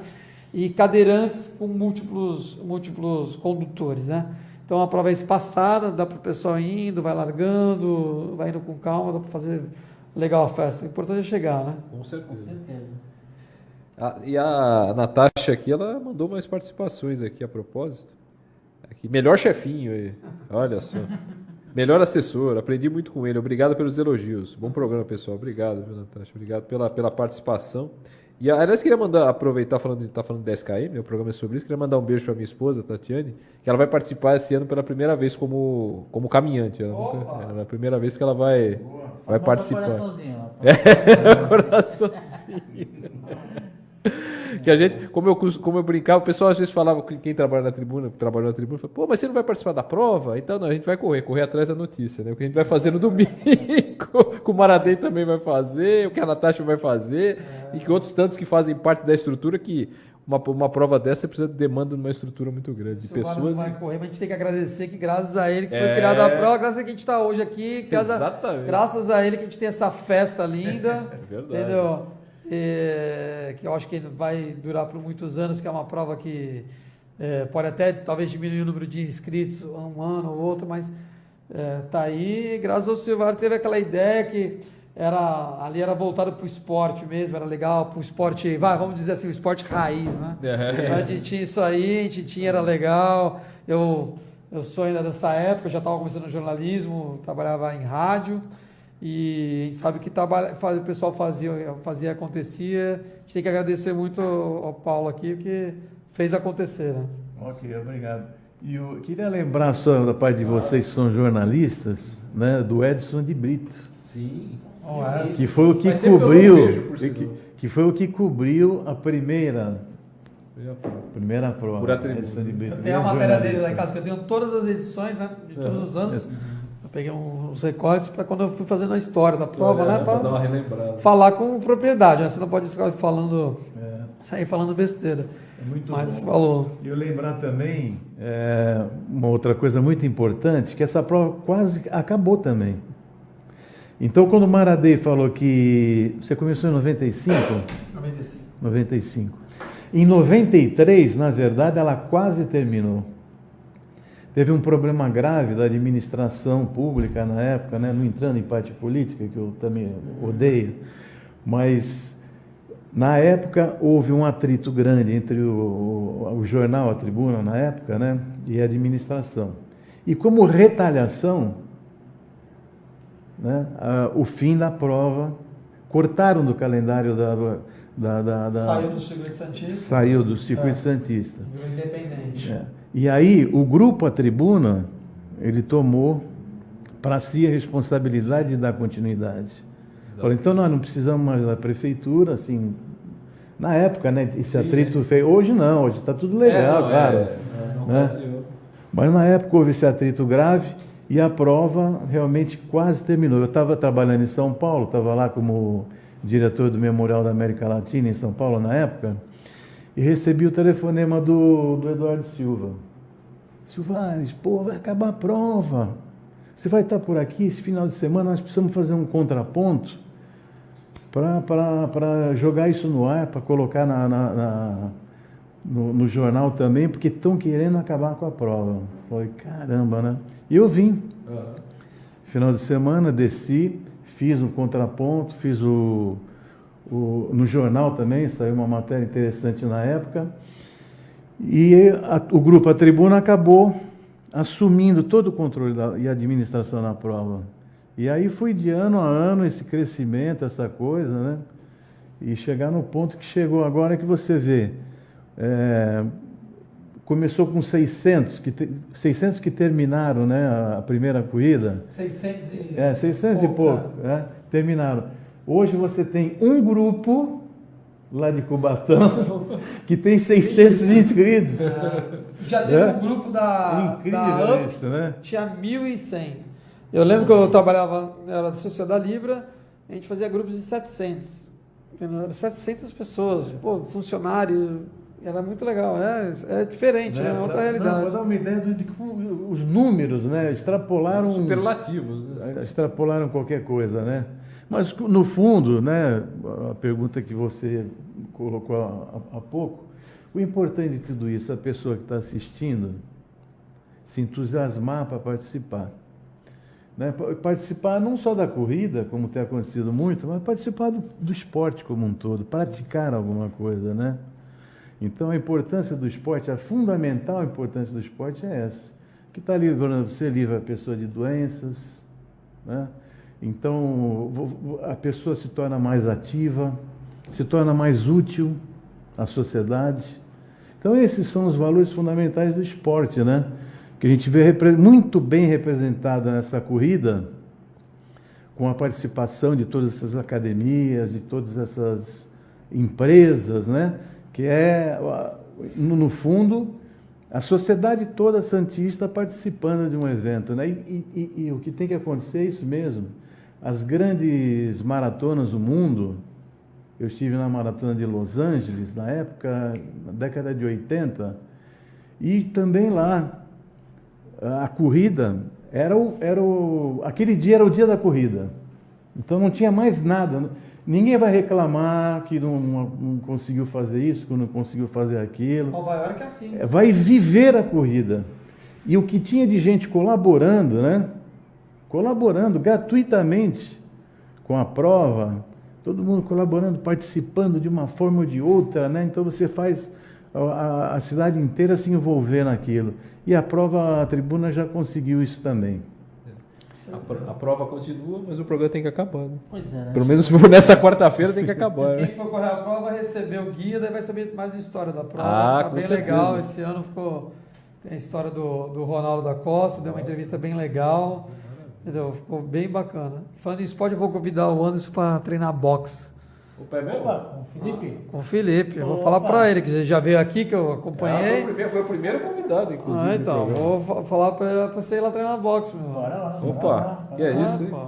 E cadeirantes com múltiplos condutores, né? Então a prova é espaçada, dá para o pessoal indo, vai largando, vai indo com calma, dá para fazer legal a festa. O importante é chegar, né? Com Com certeza. certeza. E a Natasha aqui, ela mandou mais participações aqui a propósito. Aqui, melhor chefinho, olha só. Melhor assessor, aprendi muito com ele. Obrigado pelos elogios. Bom programa, pessoal. Obrigado, viu, Natasha? Obrigado pela participação. E aliás, queria aproveitar falando de 10km, o programa é sobre isso, queria mandar um beijo para minha esposa, Tatiane, que ela vai participar esse ano pela primeira vez como caminhante. É a primeira vez que ela vai participar. Coraçãozinho, ó. Coraçãozinho. Que a gente, como eu brincava, o pessoal às vezes falava, quem trabalhou na tribuna, falava, pô, mas você não vai participar da prova? Então não, a gente vai correr atrás da notícia, né? O que a gente vai fazer no domingo, que o Maradei também vai fazer, o que a Natasha vai fazer, e que outros tantos que fazem parte da estrutura, que uma prova dessa demanda uma estrutura muito grande de pessoas. Vai correr, mas a gente tem que agradecer que graças a ele que foi criada a prova, graças a que a gente está hoje aqui, graças a ele que a gente tem essa festa linda, Verdade. entendeu? Que eu acho que vai durar por muitos anos, que é uma prova que pode até talvez diminuir o número de inscritos um ano ou outro, mas tá aí, graças ao Silvário teve aquela ideia que ali era voltado para o esporte mesmo, era legal, para o esporte, vamos dizer assim, o esporte raiz, né? A gente tinha isso aí, era legal, eu sou ainda dessa época, já estava começando no jornalismo, trabalhava em rádio, e a gente sabe que o pessoal fazia, acontecia. A gente tem que agradecer muito ao Paulo aqui, porque fez acontecer, né? Ok, obrigado. E eu queria lembrar só da parte de vocês que são jornalistas, né, do Edson de Brito. Sim. Que foi o que Faz tempo que eu não vejo, por sinal. que foi o que cobriu a primeira prova. Por atributo. Edson de Brito. Eu tenho a matéria dele lá em casa, que eu tenho todas as edições, né? De todos os anos. Eu peguei uns recortes para quando eu fui fazendo a história da prova, né? Para dar uma relembrada. Falar com propriedade, né? Você não pode ficar sair falando besteira. Muito Mas bom. falou. E eu lembrar também uma outra coisa muito importante, que essa prova quase acabou também. Então, quando o Maradei falou que você começou em 95? 95. Em 93, na verdade, ela quase terminou. Teve um problema grave da administração pública na época, né? Não entrando em parte política, que eu também odeio, mas na época houve um atrito grande entre o jornal, a Tribuna, na época, né? E a administração. E como retaliação, né? O fim da prova, cortaram do calendário Saiu do circuito santista. Saiu do circuito santista. Independente. E aí o grupo A Tribuna, ele tomou para si a responsabilidade de dar continuidade. Falou, então nós não precisamos mais da prefeitura, assim, na época, né, esse atrito feio. Hoje não, hoje está tudo legal, cara. Mas na época houve esse atrito grave e a prova realmente quase terminou. Eu estava trabalhando em São Paulo, estava lá como diretor do Memorial da América Latina em São Paulo na época, e recebi o telefonema do Eduardo Silva. Silvares, pô, vai acabar a prova. Você vai estar por aqui esse final de semana, nós precisamos fazer um contraponto para jogar isso no ar, para colocar no jornal também, porque estão querendo acabar com a prova. Falei, caramba, né? E eu vim. Final de semana, desci, fiz um contraponto, fiz no jornal também, saiu uma matéria interessante na época, e o grupo A Tribuna acabou assumindo todo o controle e administração da prova. E aí foi de ano a ano esse crescimento, essa coisa, né? E chegar no ponto que chegou agora, que você vê, começou com 600 que terminaram, né, a primeira corrida. 600 e pouco, terminaram. Hoje você tem um grupo lá de Cubatão que tem 600 inscritos. Já teve um grupo da UP, isso, né? tinha 1.100. Eu lembro que eu trabalhava, era da Sociedade Libra, a gente fazia grupos de 700. Era 700 pessoas, pô, funcionário, era muito legal. É diferente, é outra realidade. Vou dar uma ideia de como os números, né? Extrapolaram. Superlativos, né? Extrapolaram qualquer coisa, né? Mas, no fundo, né, a pergunta que você colocou há pouco, o importante de tudo isso, a pessoa que está assistindo, se entusiasmar para participar. Né? Participar não só da corrida, como tem acontecido muito, mas participar do esporte como um todo, praticar alguma coisa, né? Então, a importância do esporte, a fundamental importância do esporte é essa, que está livrando, você livra a pessoa de doenças, né? Então, a pessoa se torna mais ativa, se torna mais útil à sociedade. Então, esses são os valores fundamentais do esporte, né? Que a gente vê muito bem representada nessa corrida, com a participação de todas essas academias, de todas essas empresas, né? Que no fundo, a sociedade toda santista participando de um evento, né? E o que tem que acontecer é isso mesmo. As grandes maratonas do mundo, eu estive na maratona de Los Angeles, na época, na década de 80, e também lá, a corrida, aquele dia era o dia da corrida. Então não tinha mais nada. Ninguém vai reclamar que não conseguiu fazer isso, que não conseguiu fazer aquilo. Nova York é assim. Vai viver a corrida. E o que tinha de gente colaborando, né? Colaborando gratuitamente com a prova, todo mundo colaborando, participando de uma forma ou de outra, né? Então você faz a cidade inteira se envolver naquilo. E a prova, a tribuna já conseguiu isso também. A prova continua, mas o programa tem que acabar, né? Pois é, né? Pelo menos nessa quarta-feira tem que acabar. Quem Né? for correr a prova vai receber o guia, daí vai saber mais a história da prova. Tá com bem certeza. legal. Esse ano tem a história do Ronaldo da Costa, deu uma entrevista bem legal. Entendeu? Ficou bem bacana. Falando em esporte, eu vou convidar o Anderson para treinar boxe. O pé mesmo? Opa, com o Felipe. Com o Felipe. Eu vou falar para ele, que ele já veio aqui, que eu acompanhei. Foi o primeiro convidado, inclusive. Então, vou falar para você ir lá treinar boxe, meu irmão. Bora lá. Opa, que é isso, hein? Pô.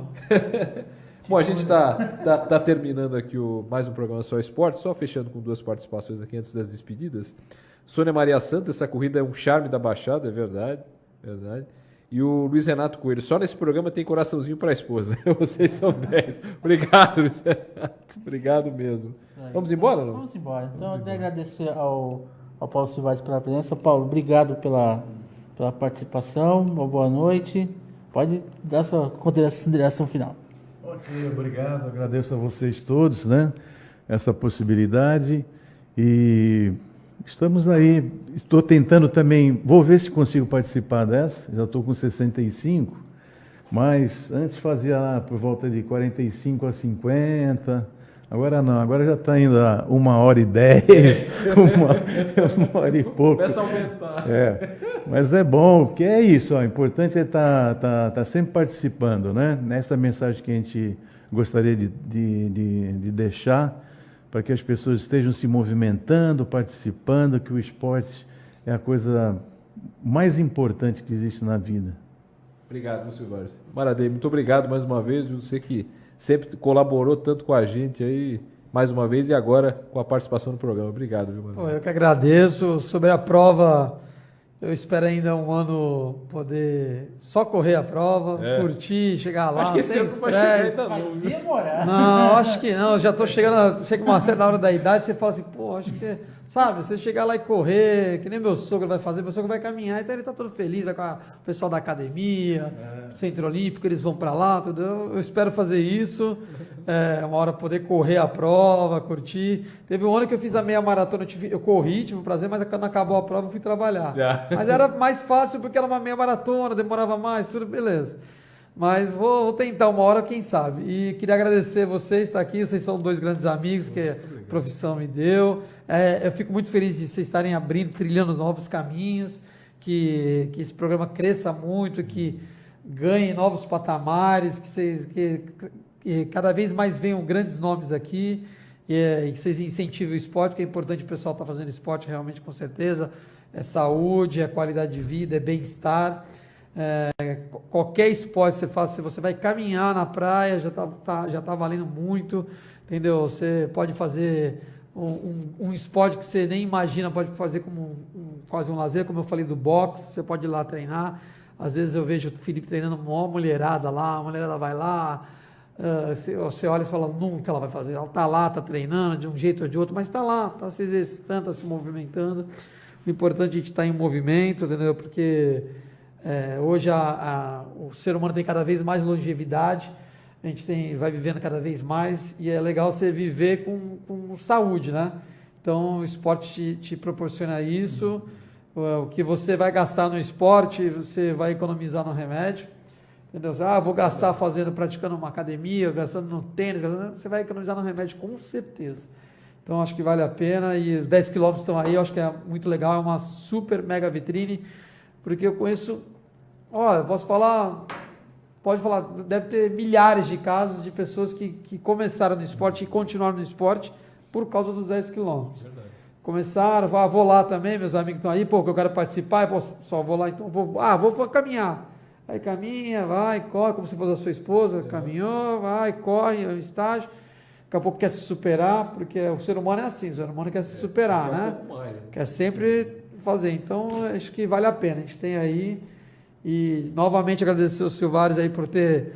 Bom, a gente está terminando aqui mais um programa Só Esporte, só fechando com duas participações aqui antes das despedidas. Sônia Maria Santos, essa corrida é um charme da Baixada, é verdade, verdade. E o Luiz Renato Coelho, só nesse programa tem coraçãozinho para a esposa. Vocês são 10. Obrigado, Luiz Renato. Obrigado mesmo. Vamos embora, não? Vamos embora. Então, eu quero agradecer ao Paulo Silvares pela presença. Paulo, obrigado pela participação. Uma boa noite. Pode dar sua consideração final. Ok, obrigado. Agradeço a vocês todos, né? Essa possibilidade. E estamos aí. Estou tentando também, vou ver se consigo participar dessa. Já estou com 65, mas antes fazia lá por volta de 45 a 50. Agora não, agora já está indo a 1h10, uma hora e pouco. Começa a aumentar. Mas é bom, porque é isso, ó, o importante é estar sempre participando, né? Nessa mensagem que a gente gostaria de deixar, para que as pessoas estejam se movimentando, participando, que o esporte é a coisa mais importante que existe na vida. Obrigado, Lúcio Vargas. Maravilha, muito obrigado mais uma vez. Você que sempre colaborou tanto com a gente aí mais uma vez e agora com a participação no programa. Obrigado, viu, mano? Pô, eu que agradeço. Sobre a prova, eu espero ainda um ano poder só correr a prova, curtir, chegar lá, Acho que esse sem ano não vai chegar estresse. ainda não, viu? Demorar. Não, acho que não. Eu já tô chegando, chega uma certa hora da idade, você fala assim, pô, acho que, sabe, você chegar lá e correr, que nem meu sogro vai fazer, meu sogro vai caminhar, então ele tá todo feliz, vai com o pessoal da academia, Centro Olímpico, eles vão para lá, tudo. Eu espero fazer isso, uma hora poder correr a prova, curtir. Teve um ano que eu fiz a meia maratona, eu corri, tive o prazer, mas quando acabou a prova eu fui trabalhar. Mas era mais fácil porque era uma meia maratona, demorava mais, tudo beleza. Mas vou tentar uma hora, quem sabe. E queria agradecer vocês estar aqui, vocês são 2 grandes amigos que a profissão me deu. Eu fico muito feliz de vocês estarem abrindo, trilhando novos caminhos, que esse programa cresça muito, que ganhe novos patamares, que cada vez mais venham grandes nomes aqui, e que vocês incentivem o esporte, que é importante o pessoal estar fazendo esporte realmente, com certeza. É saúde, é qualidade de vida, é bem-estar. Qualquer esporte que você faça, se você vai caminhar na praia, já tá valendo muito, entendeu? Você pode fazer um esporte que você nem imagina, pode fazer como quase um lazer, como eu falei do boxe, você pode ir lá treinar. Às vezes eu vejo o Felipe treinando uma mulherada lá, a mulherada vai lá, você olha e fala, nunca ela vai fazer, ela tá lá, tá treinando de um jeito ou de outro, mas tá lá, tá se exercitando, tá se movimentando. O importante é a gente estar em movimento, entendeu? Porque hoje o ser humano tem cada vez mais longevidade, a gente vai vivendo cada vez mais, e é legal você viver com saúde, né? Então o esporte te proporciona isso. O que você vai gastar no esporte, você vai economizar no remédio, entendeu? Vou gastar praticando uma academia, gastando no tênis, você vai economizar no remédio com certeza. Então acho que vale a pena, e os 10 quilômetros estão aí, eu acho que é muito legal, é uma super mega vitrine, porque eu conheço, posso falar, pode falar, deve ter milhares de casos de pessoas que começaram no esporte e continuaram no esporte por causa dos 10 quilômetros. Começaram, vou lá também, meus amigos estão aí, que eu quero participar, só vou lá, então vou caminhar. Aí caminha, vai, corre, como se fosse a sua esposa, caminhou, vai, corre, é um estágio. Daqui a pouco quer se superar, porque o ser humano é assim, o ser humano quer se superar, né? Quer sempre fazer. Então, acho que vale a pena, a gente tem aí. E novamente agradecer o Silvares aí por ter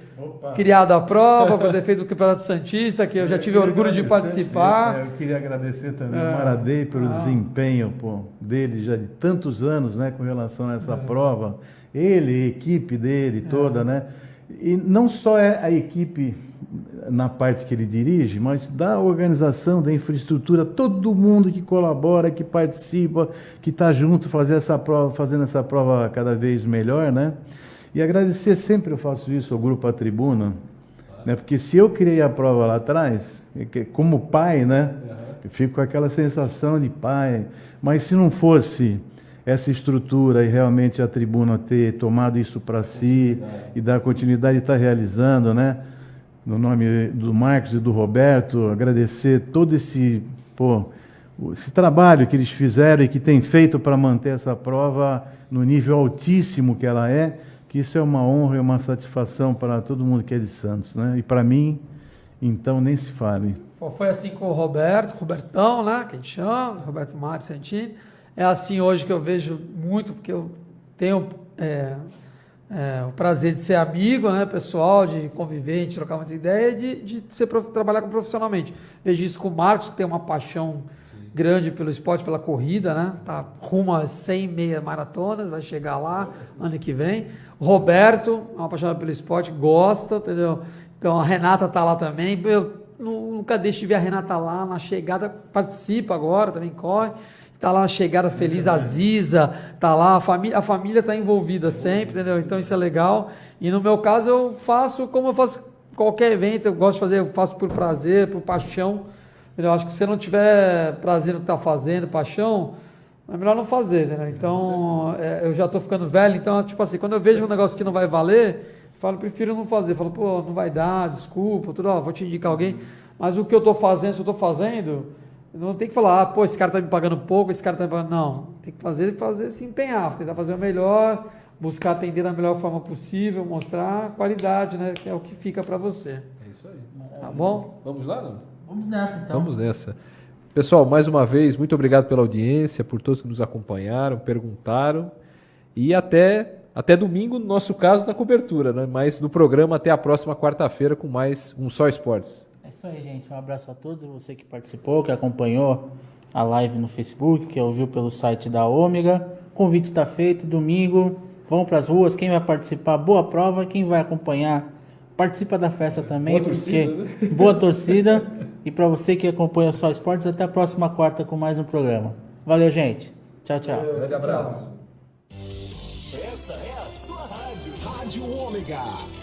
criado a prova, por ter feito o Campeonato Santista, que eu já tive orgulho de participar. Eu queria agradecer também ao Maradei pelo desempenho dele já de tantos anos, né, com relação a essa prova. Ele, a equipe dele toda, né? E não só é a equipe na parte que ele dirige, mas da organização, da infraestrutura, todo mundo que colabora, que participa, que está junto fazendo essa prova cada vez melhor, né? E agradecer, sempre eu faço isso ao Grupo A Tribuna, né? Porque se eu criei a prova lá atrás, como pai, né? Eu fico com aquela sensação de pai, mas se não fosse essa estrutura e realmente a Tribuna ter tomado isso para si e dar continuidade e estar realizando, né? No nome do Marcos e do Roberto, agradecer todo esse trabalho que eles fizeram e que têm feito para manter essa prova no nível altíssimo que ela é, que isso é uma honra e uma satisfação para todo mundo que é de Santos, né? E para mim, então, nem se fale. Foi assim com o Robertão, né? Que a gente chama, Roberto Mário Santini. É assim hoje que eu vejo muito, porque eu tenho o prazer de ser amigo, né, pessoal, de conviver, de trocar muita ideia, de trabalhar profissionalmente. Vejo isso com o Marcos, que tem uma paixão grande pelo esporte, pela corrida, né? Tá rumo a 100 meia maratonas, vai chegar lá ano que vem. Roberto, é um apaixonado pelo esporte, gosta, entendeu? Então a Renata tá lá também. Eu nunca deixo de ver a Renata lá na chegada, participa agora, também corre. Está lá na chegada feliz, a Ziza, está lá, a família está envolvida sempre, entendeu? Então isso é legal. E no meu caso eu faço como eu faço qualquer evento, eu gosto de fazer, eu faço por prazer, por paixão. Eu acho que se você não tiver prazer no que está fazendo, paixão, é melhor não fazer, né? Então eu já estou ficando velho, então tipo assim, quando eu vejo um negócio que não vai valer, eu falo, prefiro não fazer. Eu falo, não vai dar, desculpa, vou te indicar alguém. Mas o que eu estou fazendo, se eu estou fazendo... Não tem que falar, esse cara está me pagando pouco, esse cara está me pagando... Não, tem que fazer, se empenhar, tentar fazer o melhor, buscar atender da melhor forma possível, mostrar qualidade, né? Que é o que fica para você. É isso aí. Tá bom? Vamos lá, não? Vamos nessa, então. Vamos nessa. Pessoal, mais uma vez, muito obrigado pela audiência, por todos que nos acompanharam, perguntaram. E até domingo, no nosso caso, na cobertura, né? Mas no programa até a próxima quarta-feira com mais um Só Esportes. É isso aí, gente. Um abraço a todos. Você que participou, que acompanhou a live no Facebook, que ouviu pelo site da Ômega. O convite está feito. Domingo, vão para as ruas. Quem vai participar, boa prova. Quem vai acompanhar, participa da festa também. Boa torcida, né? Boa torcida. E para você que acompanha Só Esportes, até a próxima quarta com mais um programa. Valeu, gente. Tchau, tchau. Grande abraço. Essa é a sua rádio. Rádio Ômega.